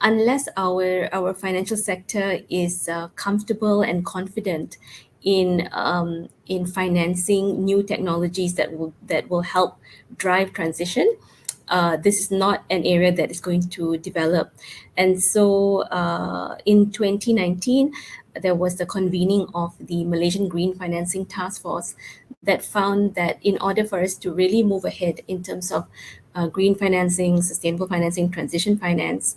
E: unless our financial sector is comfortable and confident in financing new technologies that will help drive transition, this is not an area that is going to develop. And so in 2019, there was the convening of the Malaysian Green Financing Task Force that found that in order for us to really move ahead in terms of green financing, sustainable financing, transition finance,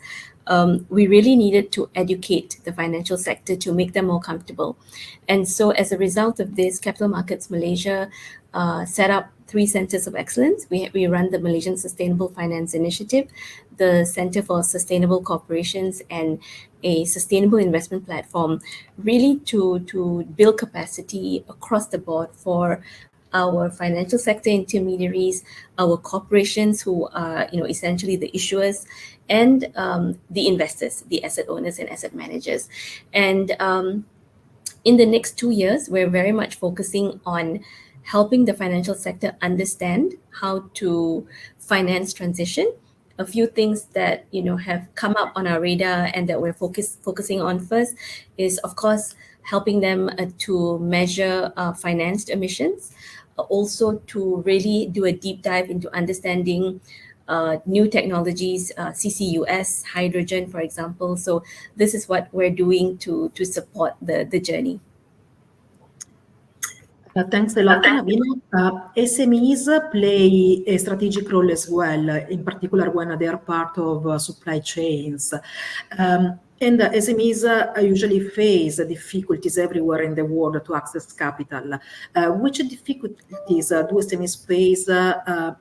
E: we really needed to educate the financial sector to make them more comfortable. And so as a result of this, Capital Markets Malaysia set up 3 centers of excellence. We run the Malaysian Sustainable Finance Initiative, the Center for Sustainable Corporations, and a sustainable investment platform, really to build capacity across the board for our financial sector intermediaries, our corporations who are essentially the issuers, and the investors, the asset owners and asset managers. And in the next 2 years, we're very much focusing on helping the financial sector understand how to finance transition, a few things that have come up on our radar and that we're focusing on. First is, of course, helping them to measure financed emissions, also to really do a deep dive into understanding new technologies, CCUS, hydrogen, for example. So this is what we're doing to support the journey.
D: Thanks a lot, Navina. SMEs play a strategic role as well, in particular when they are part of supply chains. And SMEs usually face difficulties everywhere in the world to access capital. Which difficulties do SMEs face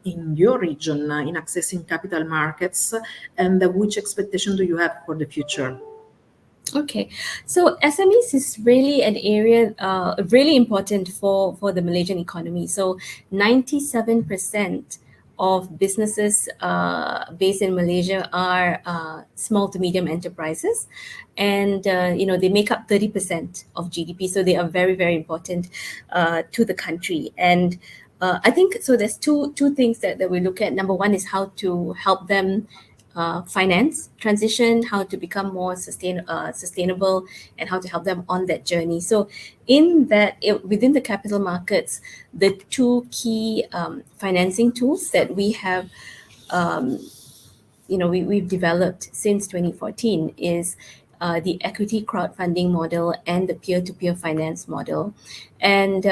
D: in your region in accessing capital markets, and which expectation do you have for the future?
E: Okay, so SMEs is really an area really important for the Malaysian economy. So 97% of businesses based in Malaysia are small to medium enterprises, and they make up 30% of GDP. So they are very, very important to the country. And I think so. There's two things that we look at. Number one is how to help them finance transition, how to become more sustainable, and how to help them on that journey. So in that, within the capital markets, the two key financing tools that we have we've developed since 2014 is the equity crowdfunding model and the peer-to-peer finance model. And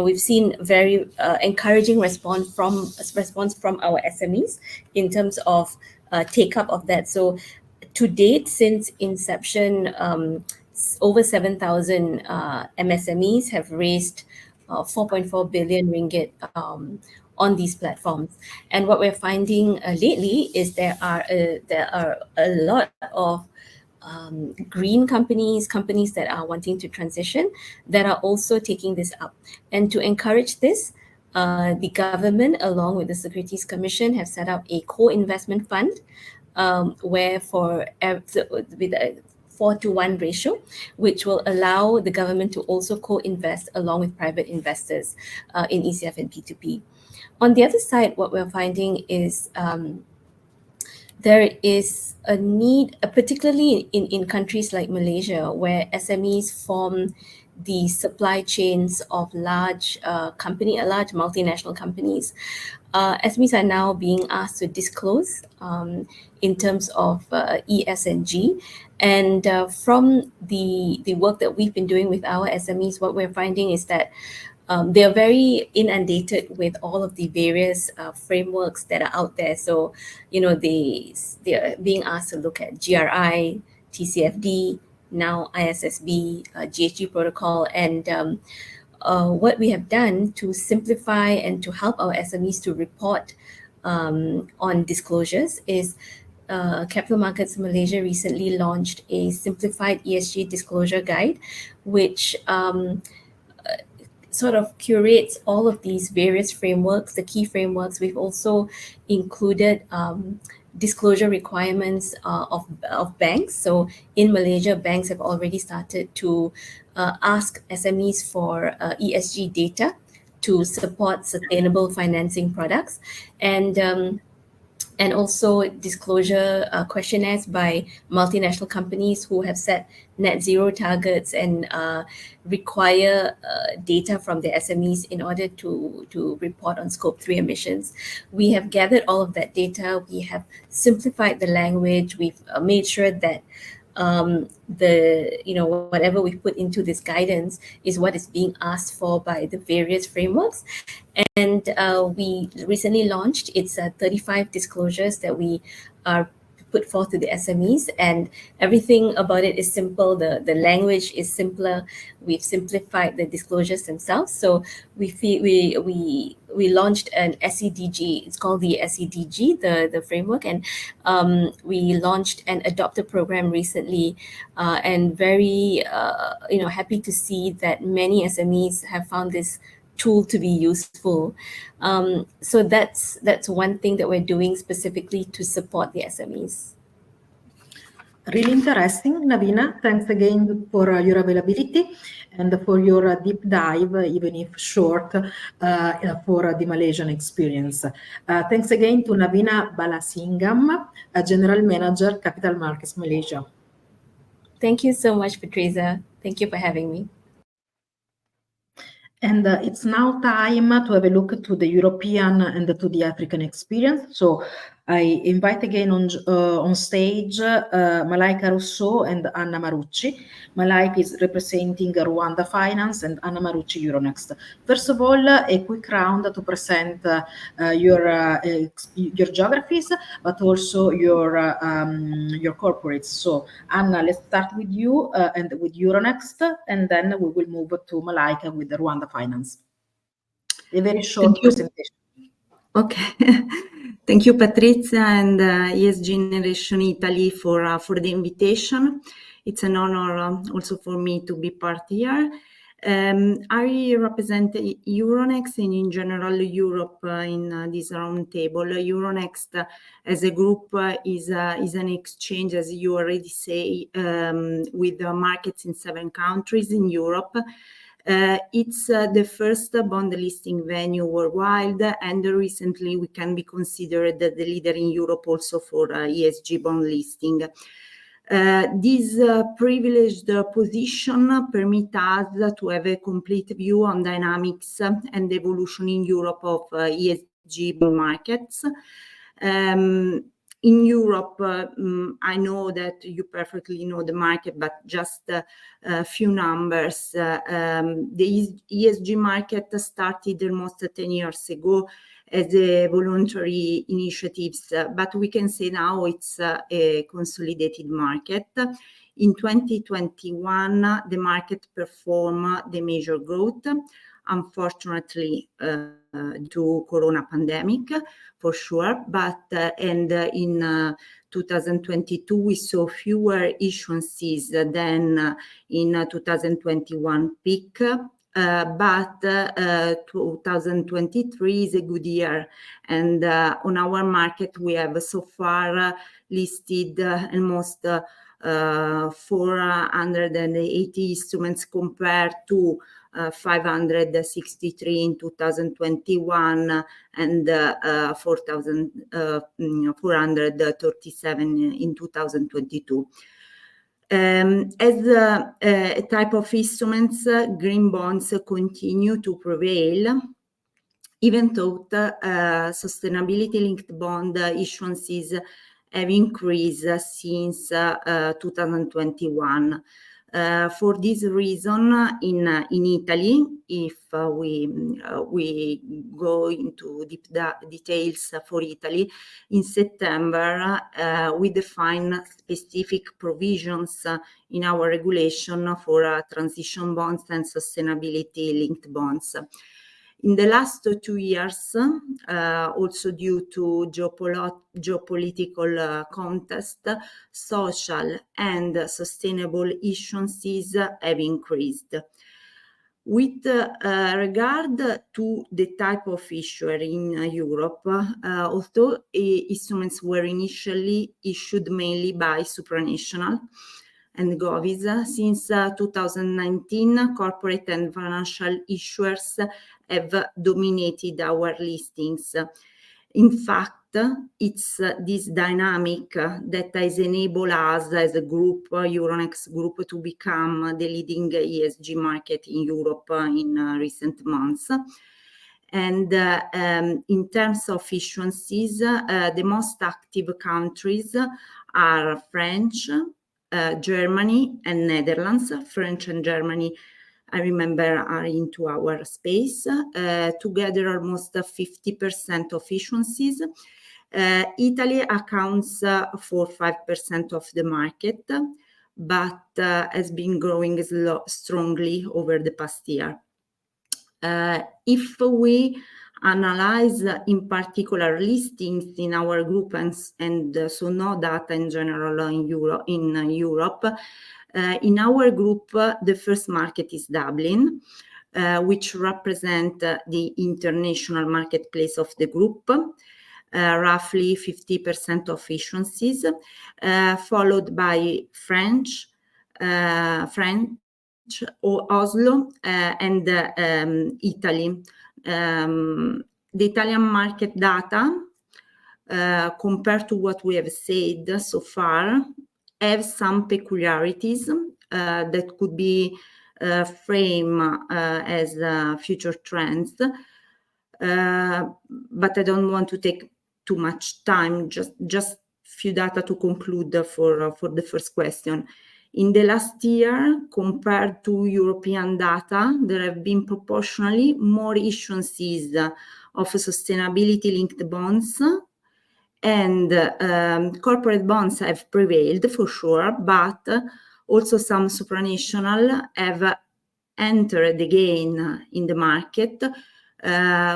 E: we've seen very encouraging response from our SMEs in terms of take up of that. So to date, since inception, over 7,000 MSMEs have raised 4.4 billion ringgit on these platforms. And what we're finding lately is there are a lot of green companies that are wanting to transition, that are also taking this up. And to encourage this, the government, along with the Securities Commission, have set up a co-investment fund where with a 4-to-1 ratio, which will allow the government to also co-invest along with private investors in ECF and P2P. On the other side, what we're finding is there is a need, particularly in countries like Malaysia, where SMEs form the supply chains of large multinational companies. SMEs are now being asked to disclose in terms of ESG. And from the work that we've been doing with our SMEs, what we're finding is that they are very inundated with all of the various frameworks that are out there. So, they are being asked to look at GRI, TCFD, now ISSB, GHG protocol. And what we have done to simplify and to help our SMEs to report on disclosures is Capital Markets Malaysia recently launched a simplified ESG disclosure guide, which sort of curates all of these various frameworks, the key frameworks. We've also included disclosure requirements of banks. So in Malaysia, banks have already started to ask SMEs for ESG data to support sustainable financing products, and also disclosure questionnaires by multinational companies who have set net zero targets and require data from the SMEs in order to report on scope 3 emissions. We have gathered all of that data. We have simplified the language. We've made sure that whatever we put into this guidance is what is being asked for by the various frameworks. And we recently launched, it's 35 disclosures that we are put forth to the SMEs, and everything about it is simple. The language is simpler. We've simplified the disclosures themselves. So we launched an SEDG. It's called the SEDG, the framework, and we launched an adopter program recently, and very happy to see that many SMEs have found this tool to be useful. So that's one thing that we're doing specifically to support the SMEs.
D: Really interesting, Navina. Thanks again for your availability and for your deep dive, even if short, for the Malaysian experience. Thanks again to Navina Balasingham, General Manager, Capital Markets Malaysia.
E: Thank you so much, Patricia. Thank you for having me.
D: And it's now time to have a look to the European and to the African experience. So I invite again on stage Malaika Rousseau and Anna Marucci. Malaika is representing Rwanda Finance and Anna Marucci Euronext. First of all, a quick round to present your geographies, but also your corporates. So Anna, let's start with you and with Euronext, and then we will move to Malaika with the Rwanda Finance. A very short presentation.
F: Okay. Thank you, Patrizia and ES Generation Italy for the invitation. It's an honor also for me to be part here. I represent Euronext and in general Europe in this round table. Euronext as a group is an exchange, as you already say, with markets in 7 countries in Europe. It's the first bond listing venue worldwide, and recently we can be considered the leader in Europe also for ESG bond listing. This privileged position permits us to have a complete view on dynamics and evolution in Europe of ESG bond markets. In Europe, I know that you perfectly know the market, but just a few numbers. The ESG market started almost 10 years ago as a voluntary initiatives, but we can say now it's a consolidated market. In 2021, the market performed the major growth, unfortunately, to Corona pandemic, for sure. But and in 2022, we saw fewer issuances than in 2021 peak. But 2023 is a good year, and on our market we have so far listed almost 480 instruments compared to 563 in 2021 and 437 in 2022. As a type of instruments, green bonds continue to prevail, even though sustainability-linked bond issuances have increased since 2021. For this reason, in Italy, if we go into deep details for Italy, in September we define specific provisions in our regulation for transition bonds and sustainability-linked bonds. In the last 2 years, also due to geopolitical context, social and sustainable issuances have increased. With regard to the type of issuer in Europe, although instruments were initially issued mainly by supranational and govies, since 2019, corporate and financial issuers have dominated our listings. In fact, it's this dynamic that has enabled us as a group, Euronext Group, to become the leading ESG market in Europe in recent months. And in terms of issuances, the most active countries are French, Germany and Netherlands. French and Germany, I remember, are into our space, together almost 50% of issuances. Italy accounts for 5% of the market, but has been growing strongly over the past year. If we analyze in particular listings in our group and so no data in general in Europe, in our group, the first market is Dublin, which represent the international marketplace of the group. roughly 50% of issuances, followed by French, Oslo, and Italy. The Italian market data, compared to what we have said so far, have some peculiarities that could be framed as future trends. But I don't want to take too much time, just few data to conclude for the first question. In the last year, compared to European data, there have been proportionally more issuances of sustainability-linked bonds, and corporate bonds have prevailed for sure, but also some supranational have entered again in the market,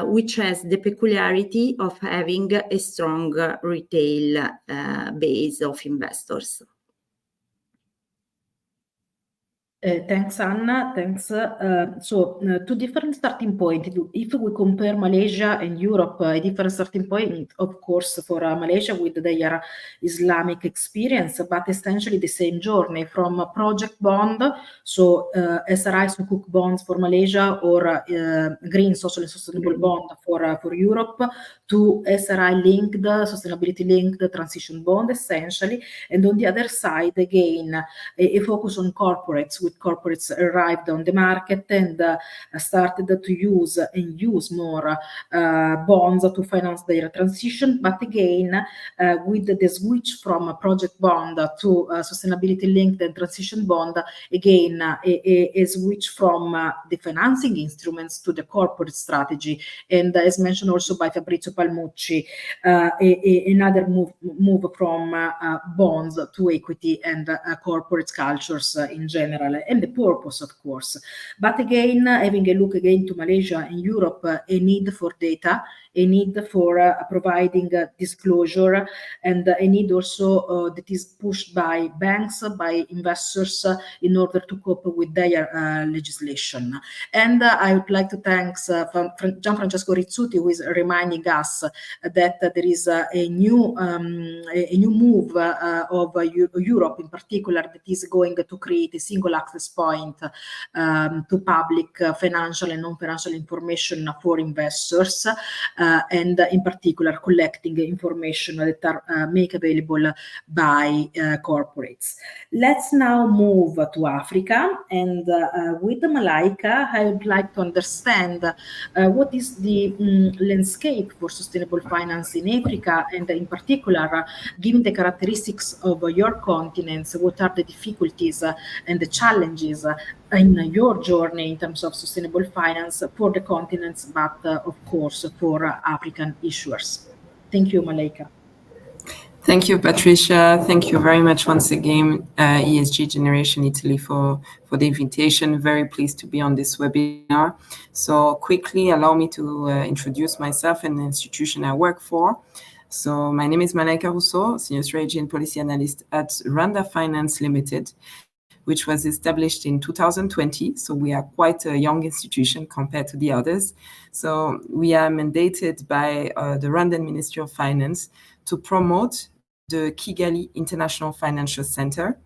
F: which has the peculiarity of having a strong retail base of investors.
D: Thanks, Anna. Thanks. Two different starting points. If we compare Malaysia and Europe, a different starting point, of course, for Malaysia with their Islamic experience, but essentially the same journey from a project bond, so SRI Sukuk bonds for Malaysia, or green social and sustainable bond for Europe, to SRI linked, sustainability linked transition bond, essentially. And on the other side, again, a focus on corporates, with corporates arrived on the market and started to use more bonds to finance their transition. But again, with the switch from a project bond to sustainability linked and transition bond, again, a switch from the financing instruments to the corporate strategy. And as mentioned also by Fabrizio Palmucci, another move from bonds to equity and corporate cultures in general, and the purpose, of course. But again, having a look again to Malaysia and Europe, a need for data, a need for providing disclosure, and a need also that is pushed by banks, by investors, in order to cope with their legislation. And I would like to thank Gianfrancesco Rizzuti, who is reminding us that there is a new move of Europe in particular, that is going to create a single access point to public financial and non-financial information for investors, and in particular collecting information that are made available by corporates. Let's now move to Africa, and with Malaika, I would like to understand what is the landscape for sustainable finance in Africa, and in particular, given the characteristics of your continents, what are the difficulties and the challenges in your journey in terms of sustainable finance for the continents, but of course for African issuers? Thank you, Malaika.
G: Thank you, Patricia. Thank you very much once again, ESG Generation Italy, for the invitation. Very pleased to be on this webinar. So quickly, allow me to introduce myself and the institution I work for. So my name is Malaika Rousseau, Senior Strategy and Policy Analyst at Rwanda Finance Limited, which was established in 2020. So we are quite a young institution compared to the others. So we are mandated by the Rwandan Ministry of Finance to promote the Kigali International Financial Center.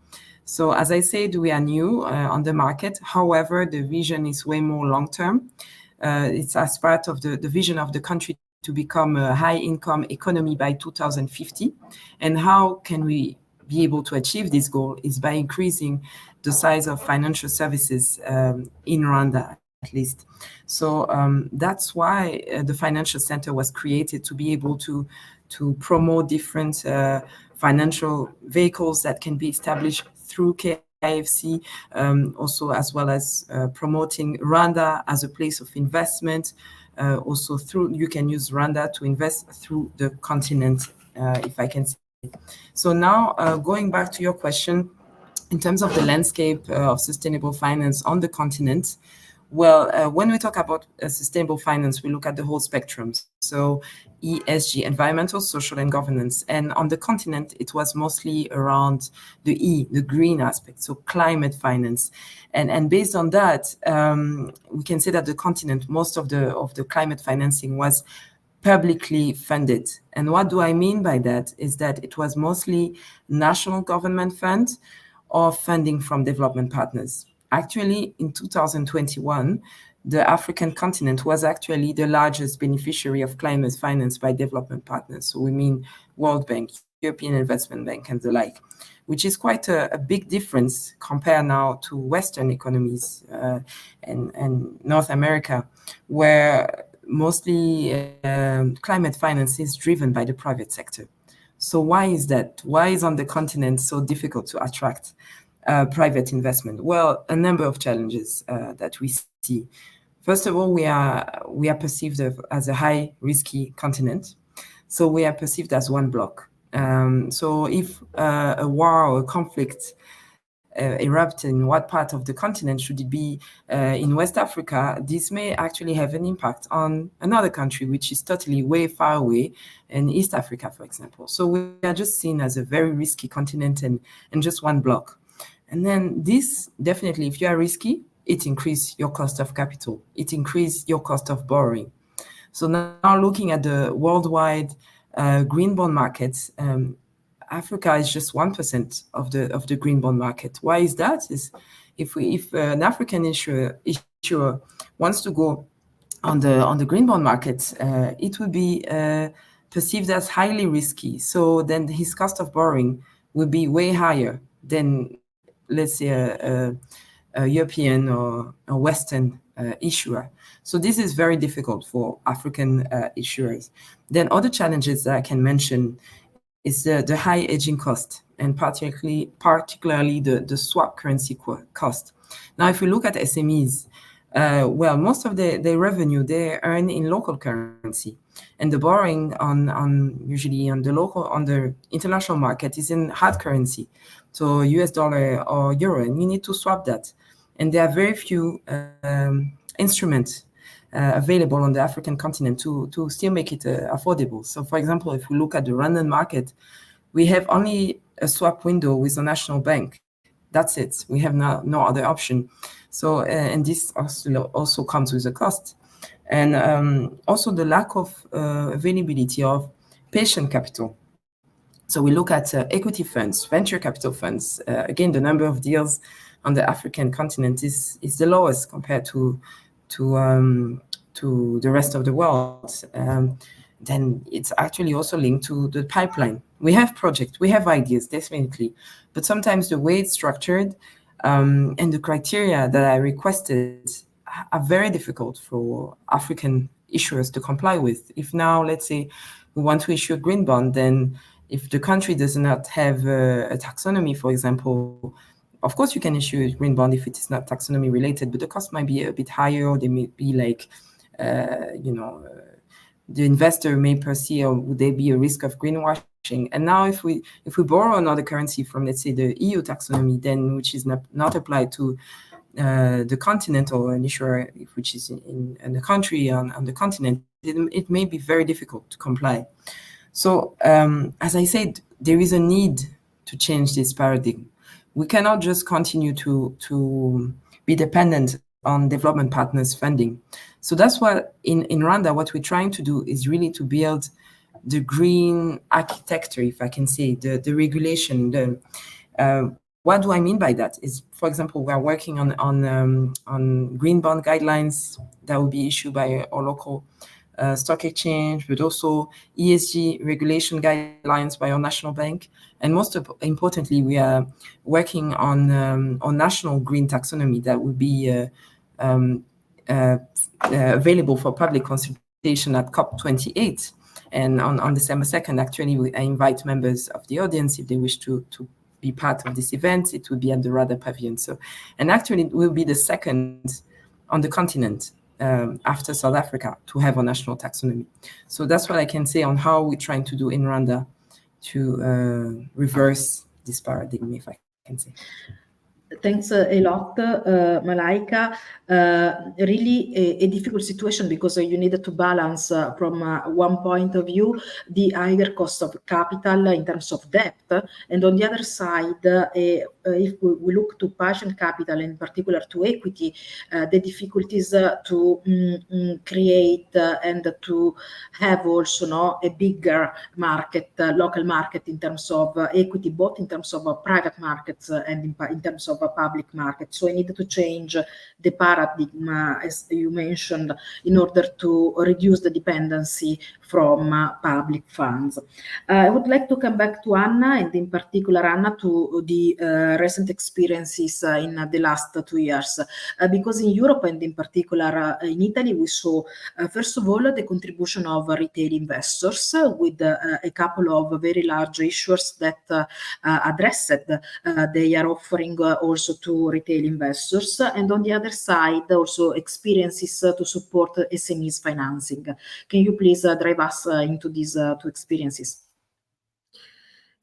G: So as I said, we are new on the market. However, the vision is way more long-term. It's as part of the vision of the country to become a high-income economy by 2050. And how can we be able to achieve this goal is by increasing the size of financial services in Rwanda, at least. So that's why the financial center was created, to be able to promote different financial vehicles that can be established through KIFC, also as well as promoting Rwanda as a place of investment. Also you can use Rwanda to invest through the continent, if I can say. So now going back to your question, in terms of the landscape of sustainable finance on the continent, well, when we talk about sustainable finance, we look at the whole spectrum. So ESG, environmental, social, and governance. And on the continent, it was mostly around the E, the green aspect, so climate finance. And based on that, we can say that the continent, most of the climate financing was publicly funded. And what do I mean by that is that it was mostly national government funds or funding from development partners. Actually, in 2021, the African continent was actually the largest beneficiary of climate finance by development partners. So we mean World Bank, European Investment Bank, and the like, which is quite a big difference compared now to Western economies and North America, where mostly climate finance is driven by the private sector. So why is that? Why is on the continent so difficult to attract private investment? Well, a number of challenges that we see. First of all, we are perceived as a high risky continent. So we are perceived as one block. So if a war or a conflict erupt in what part of the continent, should it be in West Africa, this may actually have an impact on another country, which is totally way far away in East Africa, for example. So we are just seen as a very risky continent and just one block. And then this, definitely, if you are risky, it increases your cost of capital. It increases your cost of borrowing. So now looking at the worldwide green bond markets, Africa is just 1% of the green bond market. Why is that? Is if an African issuer wants to go on the green bond market, it would be perceived as highly risky. So then his cost of borrowing will be way higher than, let's say, a European or a Western issuer. So this is very difficult for African issuers. Then other challenges that I can mention is the high hedging cost, and particularly the swap currency cost. Now, if we look at SMEs, well, most of their revenue they earn in local currency, and the borrowing on usually on the international market is in hard currency, so US dollar or euro, and you need to swap that. And there are very few instruments available on the African continent to still make it affordable. So, for example, if we look at the London market, we have only a swap window with a national bank. That's it. We have no other option. So, and this also comes with a cost. And also the lack of availability of patient capital. So we look at equity funds, venture capital funds. Again, the number of deals on the African continent is the lowest compared to the rest of the world. Then it's actually also linked to the pipeline. We have projects, we have ideas, definitely, but sometimes the way it's structured and the criteria that I requested are very difficult for African issuers to comply with. If now, let's say, we want to issue a green bond, then if the country does not have a taxonomy, for example, of course you can issue a green bond if it is not taxonomy related, but the cost might be a bit higher, or they may be like, the investor may perceive, or would there be a risk of greenwashing? And now if we borrow another currency from, let's say, the EU taxonomy, then which is not applied to the continent, or an issuer which is in a country on the continent, it may be very difficult to comply. So as I said, there is a need to change this paradigm. We cannot just continue to be dependent on development partners' funding. So that's what in Rwanda, what we're trying to do is really to build the green architecture, if I can say, the regulation. What do I mean by that? Is, for example, we are working on green bond guidelines that will be issued by our local stock exchange, but also ESG regulation guidelines by our national bank. And most importantly, we are working on national green taxonomy that will be available for public consultation at COP28. And on December 2nd, actually, I invite members of the audience, if they wish to be part of this event, it will be at the Rwanda Pavilion. So, and actually, it will be the second on the continent after South Africa to have a national taxonomy. So that's what I can say on how we're trying to do in Rwanda to reverse this paradigm, if I can say.
D: Thanks a lot, Malaika. Really a difficult situation because you need to balance from one point of view the higher cost of capital in terms of debt, and on the other side, if we look to patient capital, in particular to equity, the difficulties to create and to have also a bigger market, local market in terms of equity, both in terms of private markets and in terms of a public market. So I need to change the paradigm, as you mentioned, in order to reduce the dependency from public funds. I would like to come back to Anna, and in particular, Anna, to the recent experiences in the last 2 years. Because in Europe, and in particular in Italy, we saw, first of all, the contribution of retail investors with a couple of very large issuers that addressed their offering also to retail investors, and on the other side also experiences to support SMEs financing. Can you please drive us into these two experiences?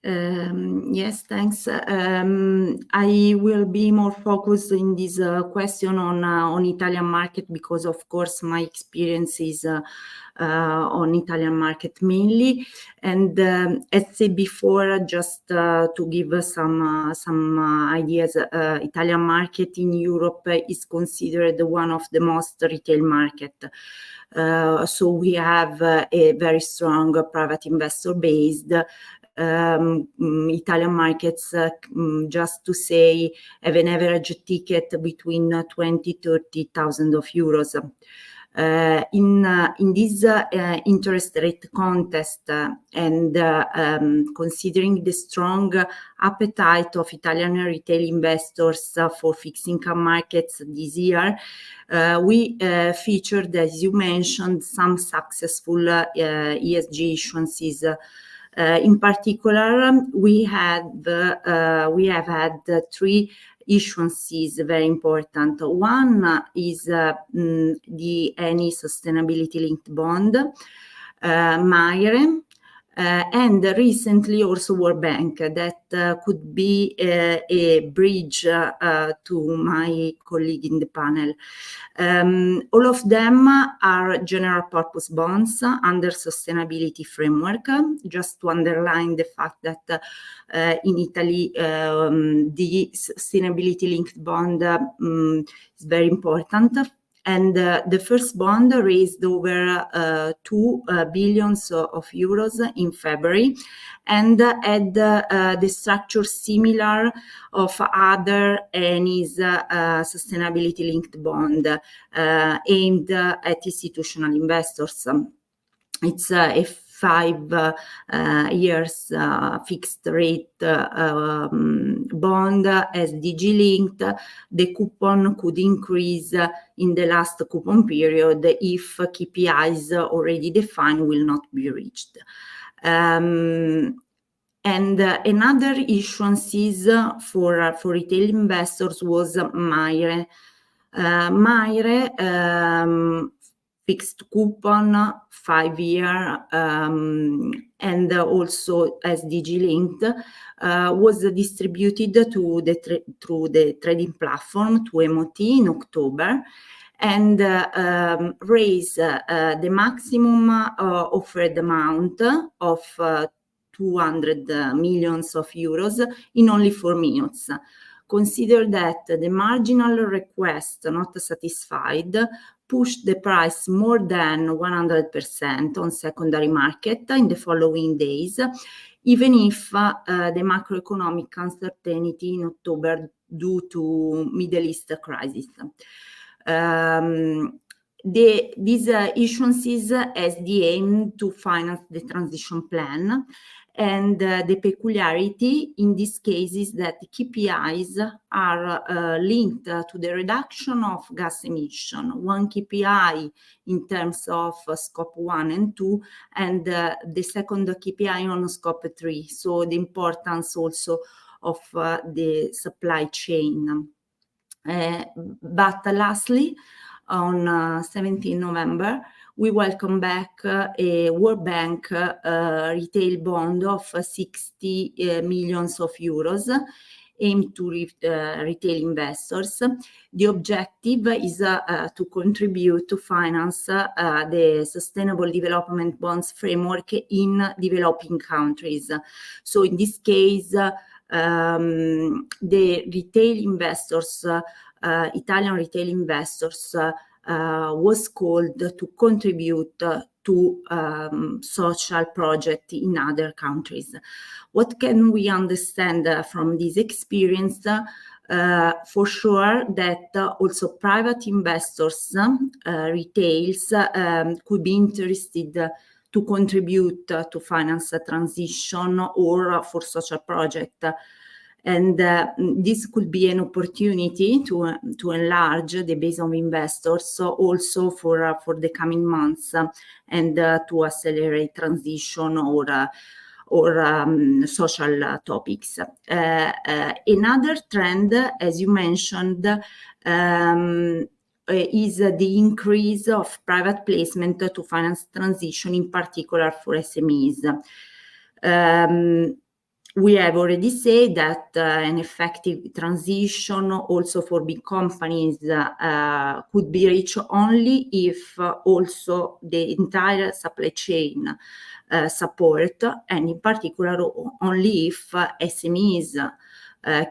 F: Yes, thanks. I will be more focused in this question on Italian market because, of course, my experience is on Italian market mainly. And as said before, just to give some ideas, Italian market in Europe is considered one of the most retail market. So we have a very strong private investor base. Italian markets, just to say, have an average ticket between 20,000-30,000 euros. In this interest rate context and considering the strong appetite of Italian retail investors for fixed income markets this year, we featured, as you mentioned, some successful ESG issuances. In particular, we have had 3 issuances, very important. One is the Eni sustainability linked bond, Maire, and recently also World Bank. That could be a bridge to my colleague in the panel. All of them are general purpose bonds under sustainability framework. Just to underline the fact that in Italy the sustainability linked bond is very important. And the first bond raised over 2 billion euros in February, and had the structure similar of other Eni's sustainability-linked bond aimed at institutional investors. It's a 5 years fixed rate bond, SDG linked. The coupon could increase in the last coupon period if KPIs already defined will not be reached. And another issuances for retail investors was Maire. Maire fixed coupon, 5 year, and also SDG linked, was distributed through the trading platform to MOT in October, and raised the maximum offered amount of 200 million euros in only 4 minutes. Consider that the marginal request not satisfied pushed the price more than 100% on secondary market in the following days, even if the macroeconomic uncertainty in October due to Middle East crisis. These issuances has the aim to finance the transition plan, and the peculiarity in this case is that the KPIs are linked to the reduction of gas emission. One KPI in terms of scope 1 and 2, and the second KPI on scope 3. So the importance also of the supply chain. But lastly, on 17 November, we welcome back a World Bank retail bond of 60 million euros aimed to retail investors. The objective is to contribute to finance the Sustainable Development Bonds framework in developing countries. So in this case, the retail investors, Italian retail investors, was called to contribute to social projects in other countries. What can we understand from this experience? For sure that also private investors, retails, could be interested to contribute to finance a transition or for social project. And this could be an opportunity to enlarge the base of investors also for the coming months and to accelerate transition or social topics. Another trend, as you mentioned, is the increase of private placement to finance transition, in particular for SMEs. We have already said that an effective transition also for big companies could be reached only if also the entire supply chain support, and in particular only if SMEs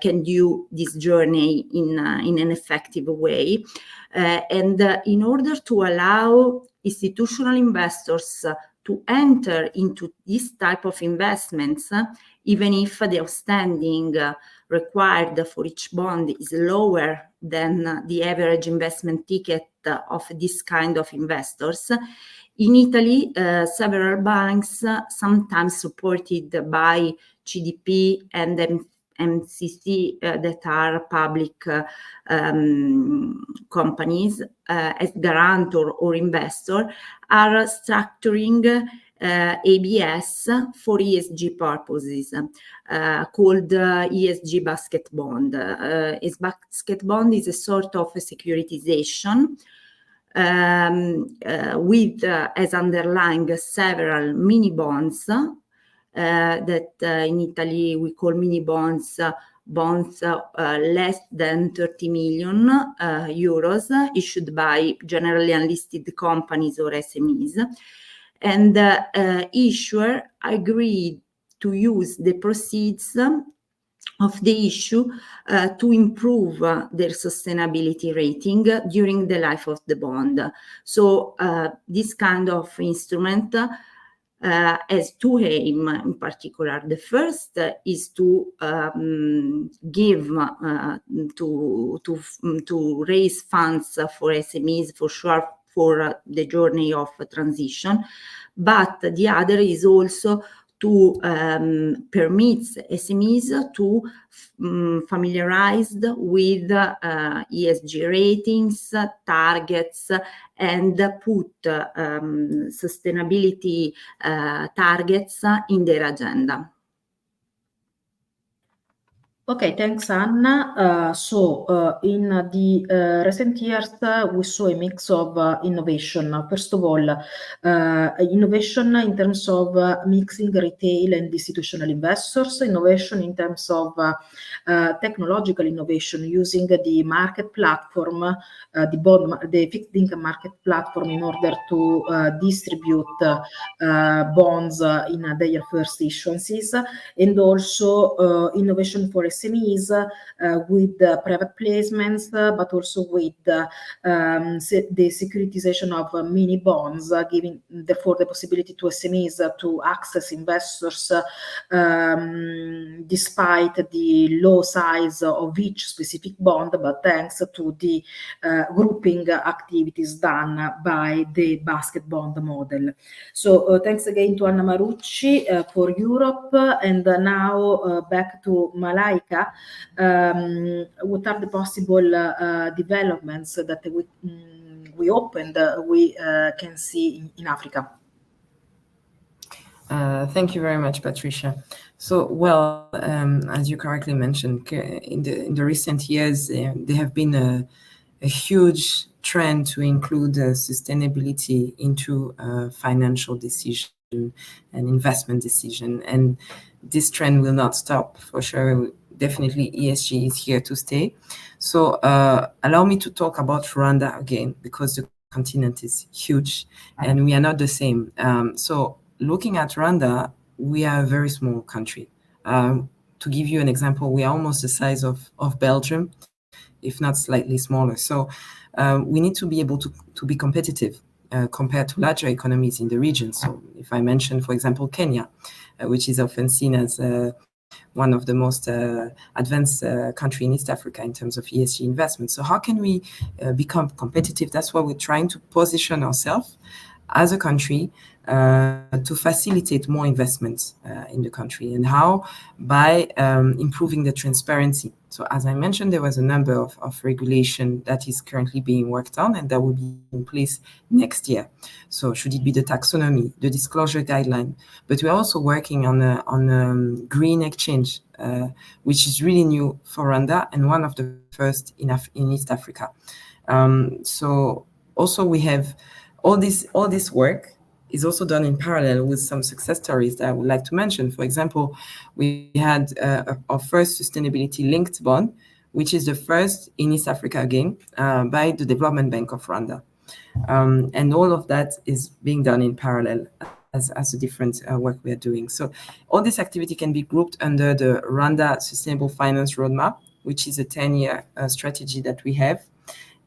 F: can do this journey in an effective way. And in order to allow institutional investors to enter into this type of investments, even if the outstanding required for each bond is lower than the average investment ticket of this kind of investors. In Italy, several banks, sometimes supported by CDP and MCC, that are public companies, as guarantor or investor, are structuring ABS for ESG purposes, called ESG basket bond. Basket bond is a sort of a securitization with as underlying several mini bonds that in Italy we call mini bonds, less than 30 million euros, issued by generally unlisted companies or SMEs. And issuer agreed to use the proceeds of the issue to improve their sustainability rating during the life of the bond. So this kind of instrument has two aims in particular. The first is to give to raise funds for SMEs, for sure, for the journey of transition, but the other is also to permit SMEs to familiarize with ESG ratings, targets, and put sustainability targets in their agenda.
D: Okay, thanks, Anna. In the recent years, we saw a mix of innovation. First of all, innovation in terms of mixing retail and institutional investors, innovation in terms of technological innovation using the market platform, the fixed income market platform, in order to distribute bonds in their first issuances, and also innovation for SMEs with private placements, but also with the securitization of mini bonds, giving therefore the possibility to SMEs to access investors despite the low size of each specific bond, but thanks to the grouping activities done by the basket bond model. So thanks again to Anna Marucci for Europe, and now back to Malaika. What are the possible developments that we can see in Africa?
G: Thank you very much, Patricia. So, well, as you correctly mentioned, in the recent years, there have been a huge trend to include sustainability into financial decision and investment decision, and this trend will not stop for sure. definitely ESG is here to stay. So allow me to talk about Rwanda again, because the continent is huge and we are not the same. So looking at Rwanda, we are a very small country. To give you an example, we are almost the size of Belgium, if not slightly smaller. So we need to be able to be competitive compared to larger economies in the region. So if I mention, for example, Kenya, which is often seen as one of the most advanced country in East Africa in terms of ESG investment. So how can we become competitive? That's why we're trying to position ourselves as a country to facilitate more investments in the country. And how? By improving the transparency. So as I mentioned, there was a number of regulation that is currently being worked on and that will be in place next year. So should it be the taxonomy, the disclosure guideline, but we're also working on a green exchange, which is really new for Rwanda and one of the first in East Africa. So also we have all this work is also done in parallel with some success stories that I would like to mention. For example, we had our first sustainability-linked bond, which is the first in East Africa again by the Development Bank of Rwanda. And all of that is being done in parallel as a different work we are doing. So all this activity can be grouped under the Rwanda Sustainable Finance Roadmap, which is a 10-year strategy that we have.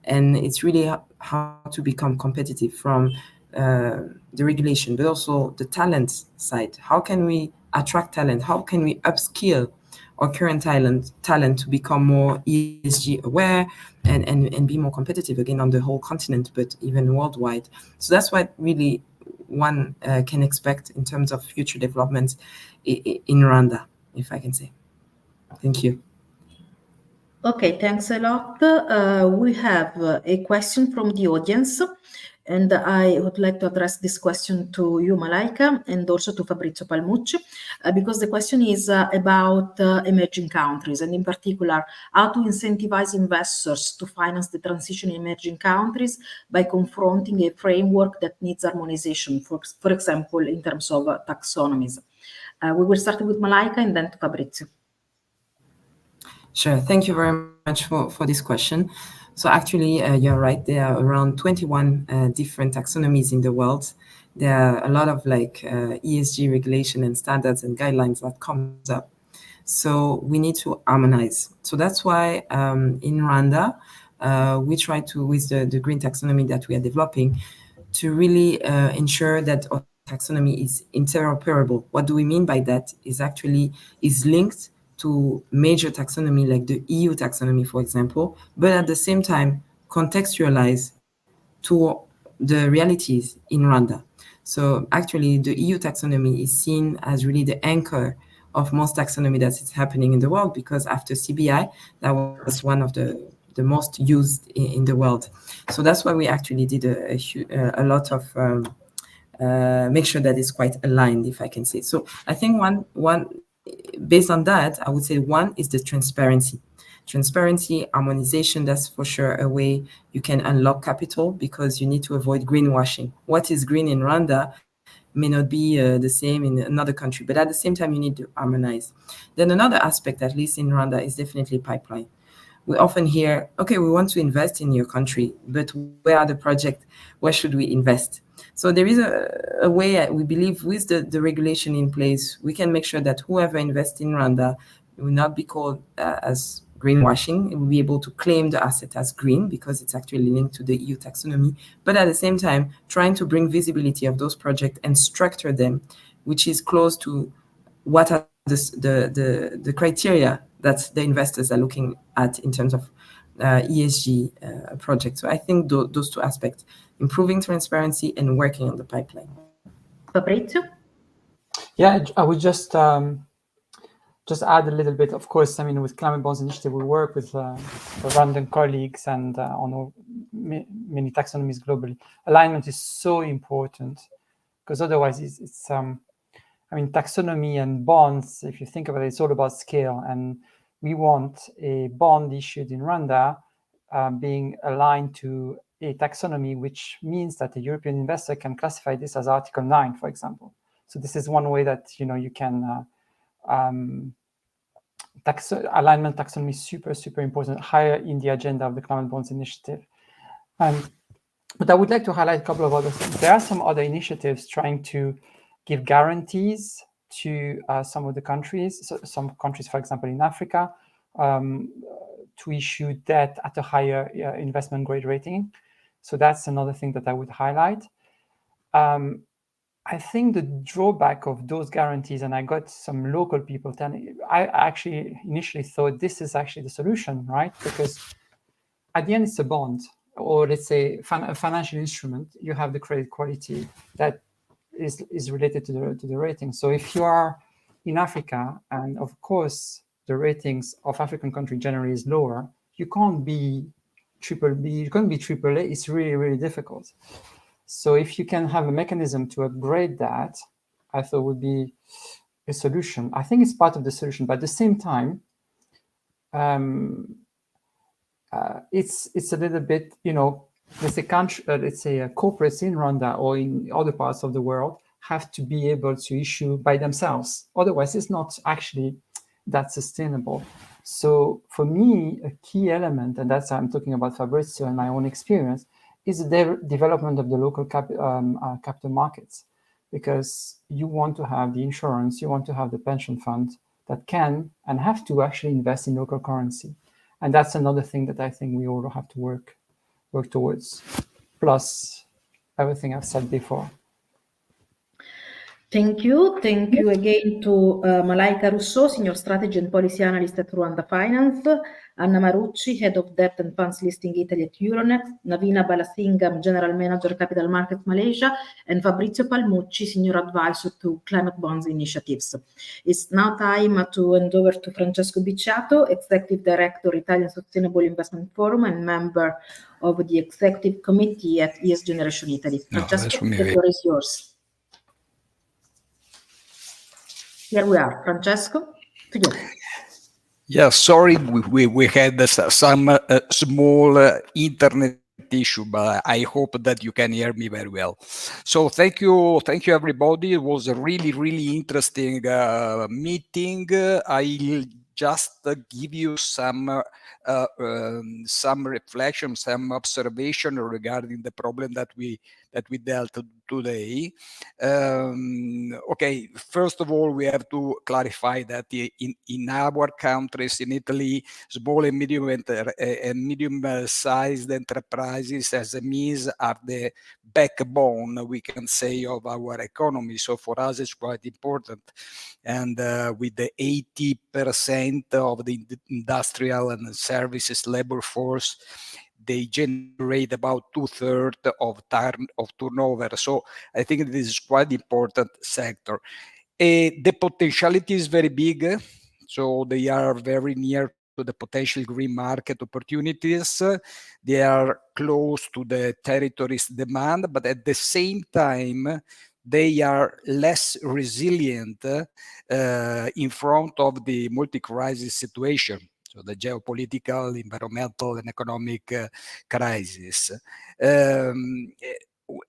G: And it's really how to become competitive from the regulation, but also the talent side. How can we attract talent? How can we upskill our current talent to become more ESG aware and be more competitive again on the whole continent, but even worldwide? So that's what really one can expect in terms of future developments in Rwanda, if I can say. Thank you.
D: Okay, thanks a lot. We have a question from the audience, and I would like to address this question to you, Malaika, and also to Fabrizio Palmucci, because the question is about emerging countries, and in particular, how to incentivize investors to finance the transition in emerging countries by confronting a framework that needs harmonization, for example, in terms of taxonomies. We will start with Malaika and then to Fabrizio.
G: Sure. Thank you very much for this question. So actually, you're right. There are around 21 different taxonomies in the world. There are a lot of ESG regulation and standards and guidelines that comes up. So we need to harmonize. So that's why in Rwanda, we try to, with the green taxonomy that we are developing, to really ensure that our taxonomy is interoperable. What do we mean by that? Is linked to major taxonomy like the EU taxonomy, for example, but at the same time contextualize to the realities in Rwanda. So actually the EU taxonomy is seen as really the anchor of most taxonomy that is happening in the world, because after CBI, that was one of the most used in the world. So that's why we actually did a lot of make sure that it's quite aligned, if I can say. So I think one based on that, I would say one is the transparency. Transparency, harmonization, that's for sure a way you can unlock capital, because you need to avoid greenwashing. What is green in Rwanda may not be the same in another country, but at the same time, you need to harmonize. Then another aspect, at least in Rwanda, is definitely pipeline. We often hear, okay, we want to invest in your country, but where are the projects? Where should we invest? So there is a way, we believe, with the regulation in place, we can make sure that whoever invests in Rwanda will not be called as greenwashing. It will be able to claim the asset as green because it's actually linked to the EU taxonomy, but at the same time, trying to bring visibility of those projects and structure them, which is close to what are the criteria that the investors are looking at in terms of ESG projects. So I think those two aspects, improving transparency and working on the pipeline.
D: Fabrizio?
C: Yeah, I would just add a little bit. Of course, I mean, with Climate Bonds Initiative, we work with Rwandan colleagues and on many taxonomies globally. Alignment is so important, because otherwise it's I mean, taxonomy and bonds, if you think about it, it's all about scale. And we want a bond issued in Rwanda being aligned to a taxonomy, which means that a European investor can classify this as Article 9, for example. So this is one way that you can alignment taxonomy is super important, higher in the agenda of the Climate Bonds Initiative. But I would like to highlight a couple of other things. There are some other initiatives trying to give guarantees to some of the countries, so some countries, for example, in Africa, to issue debt at a higher investment grade rating. So that's another thing that I would highlight. I think the drawback of those guarantees, and I got some local people telling, I actually initially thought this is actually the solution, right? Because at the end, it's a bond, or let's say a financial instrument. You have the credit quality that is related to the rating. So if you are in Africa, and of course the ratings of African countries generally is lower, you can't be triple B, you can't be triple A. It's really difficult. So if you can have a mechanism to upgrade that, I thought would be a solution. I think it's part of the solution, but at the same time, it's a little bit, let's say corporates in Rwanda or in other parts of the world have to be able to issue by themselves. Otherwise, it's not actually that sustainable. So for me, a key element, and that's I'm talking about Fabrizio and my own experience, is the development of the local capital markets, because you want to have the insurance, you want to have the pension fund that can and have to actually invest in local currency. And that's another thing that I think we all have to work towards, plus everything I've said before.
D: Thank you. Thank you again to Malaika Rousseau, Senior Strategy and Policy Analyst at Rwanda Finance, Anna Marucci, Head of Debt and Funds Listing Italy at Euronext, Navina Balasingham, General Manager Capital Markets Malaysia, and Fabrizio Palmucci, Senior Advisor to Climate Bonds Initiatives. It's now time to hand over to Francesco Bicciato, Executive Director, Italian Sustainable Investment Forum, and member of the Executive Committee at ES Generation Italy. Francesco, the floor is yours. Here we are, Francesco, to you.
H: Yeah, sorry, we had some small internet issue, but I hope that you can hear me very well. So thank you everybody. It was a really interesting meeting. I'll just give you some reflection, some observation regarding the problem that we dealt today. Okay, first of all, we have to clarify that in our countries, in Italy, small and medium-sized enterprises, SMEs, are the backbone, we can say, of our economy. So for us, it's quite important. And with the 80% of the industrial and services labor force, they generate about 2/3 of turnover. So I think this is quite important sector. The potentiality is very big. So they are very near to the potential green market opportunities. They are close to the territory's demand, but at the same time, they are less resilient in front of the multi-crisis situation. So the geopolitical, environmental, and economic crisis.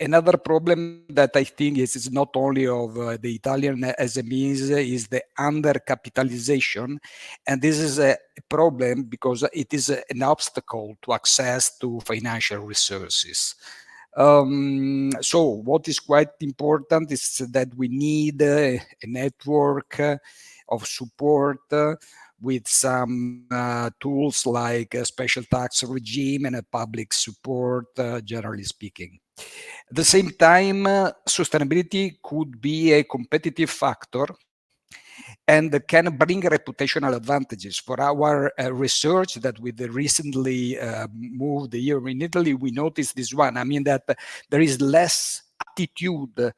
H: Another problem that I think is not only of the Italian SMEs is the undercapitalization. And this is a problem because it is an obstacle to access to financial resources. So what is quite important is that we need a network of support with some tools like a special tax regime and a public support, generally speaking. At the same time, sustainability could be a competitive factor and can bring reputational advantages. For our research that we recently moved here in Italy, we noticed this one. I mean that there is less attitude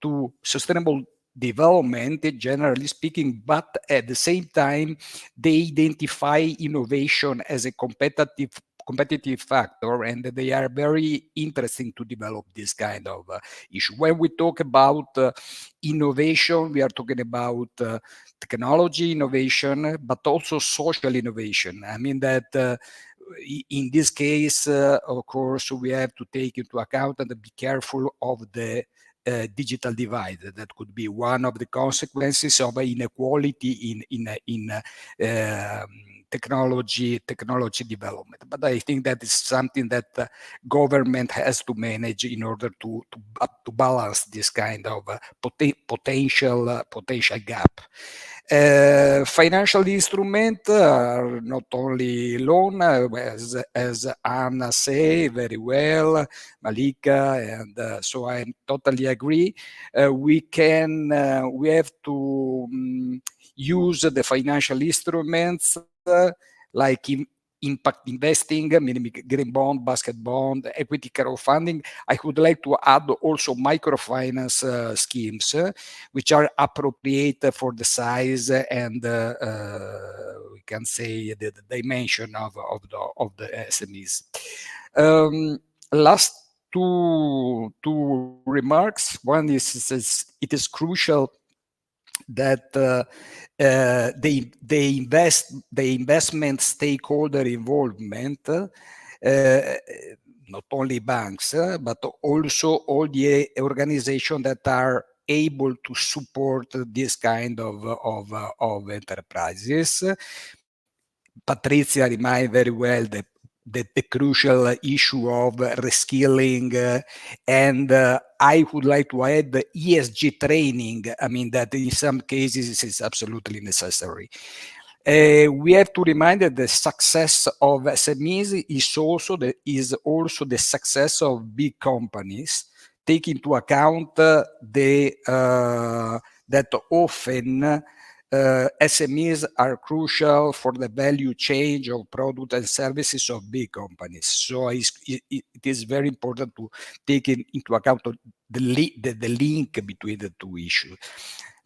H: to sustainable development, generally speaking, but at the same time, they identify innovation as a competitive factor, and they are very interesting to develop this kind of issue. When we talk about innovation, we are talking about technology innovation, but also social innovation. I mean that in this case, of course, we have to take into account and be careful of the digital divide. That could be one of the consequences of inequality in technology development. But I think that is something that government has to manage in order to balance this kind of potential gap. Financial instruments are not only loan, as Anna say very well, Malika, and so I totally agree. We have to use the financial instruments like impact investing, meaning green bond, basket bond, equity crowdfunding. I would like to add also microfinance schemes, which are appropriate for the size and we can say the dimension of the SMEs. Last two remarks. One is it is crucial that the investment stakeholder involvement, not only banks, but also all the organizations that are able to support this kind of enterprises. Patrizia reminded very well the crucial issue of reskilling, and I would like to add the ESG training. I mean that in some cases is absolutely necessary. We have to remind that the success of SMEs is also the success of big companies. Take into account that often SMEs are crucial for the value chain of product and services of big companies. So it is very important to take into account the link between the two issues.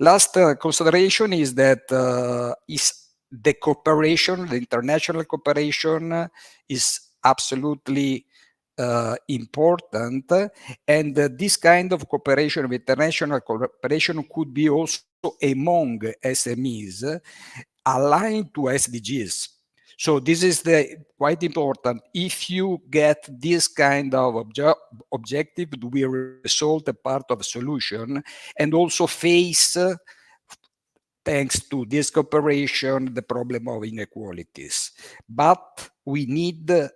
H: Last consideration is that the cooperation, the international cooperation is absolutely important, and this kind of cooperation, international cooperation, could be also among SMEs aligned to SDGs. So this is quite important. If you get this kind of objective, we result a part of solution and also face, thanks to this cooperation, the problem of inequalities. But we need a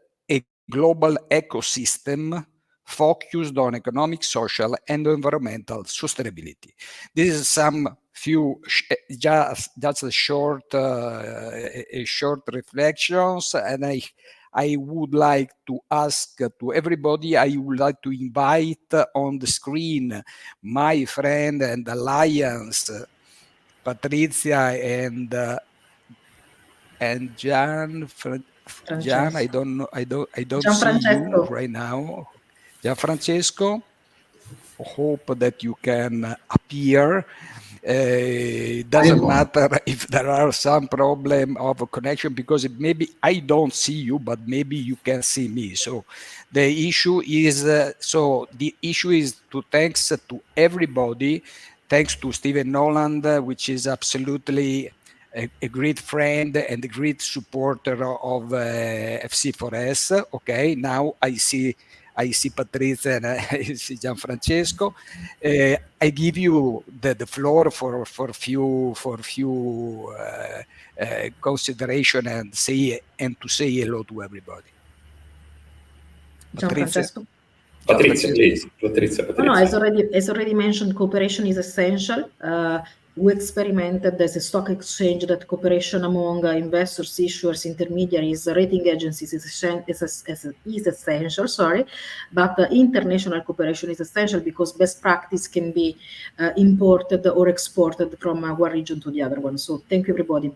H: global ecosystem focused on economic, social, and environmental sustainability. This is just a short reflections, and I would like to ask to everybody, I would like to invite on the screen my friend and alliance, Patrizia and Gian, I don't see you right now. Gianfrancesco, hope that you can appear. Doesn't matter if there are some problem of a connection, because maybe I don't see you, but maybe you can see me. So the issue is to thanks to everybody. Thanks to Stephen Noland, which is absolutely a great friend and a great supporter of FC4S. Okay, now I see Patrizia and I see Gianfrancesco. I give you the floor for few consideration and to say hello to everybody.
D: Gianfrancesco.
A: Patrizia, please. Patrizia.
D: No, as already mentioned, cooperation is essential. We experimented as a stock exchange that cooperation among investors, issuers, intermediaries, rating agencies is essential. But international cooperation is essential because best practice can be imported or exported from one region to the other one. So thank you, everybody.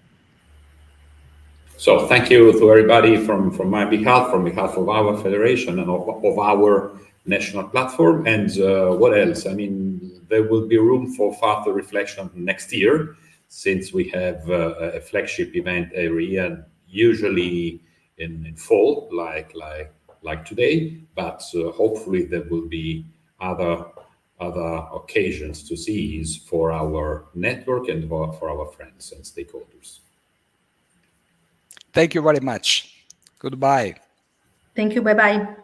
A: So thank you to everybody from my behalf, from behalf of our federation and of our national platform. And what else? I mean, there will be room for further reflection next year, since we have a flagship event every year, usually in fall, like today. But hopefully there will be other occasions to seize for our network and for our friends and stakeholders.
H: Thank you very much. Goodbye.
D: Thank you. Bye-bye.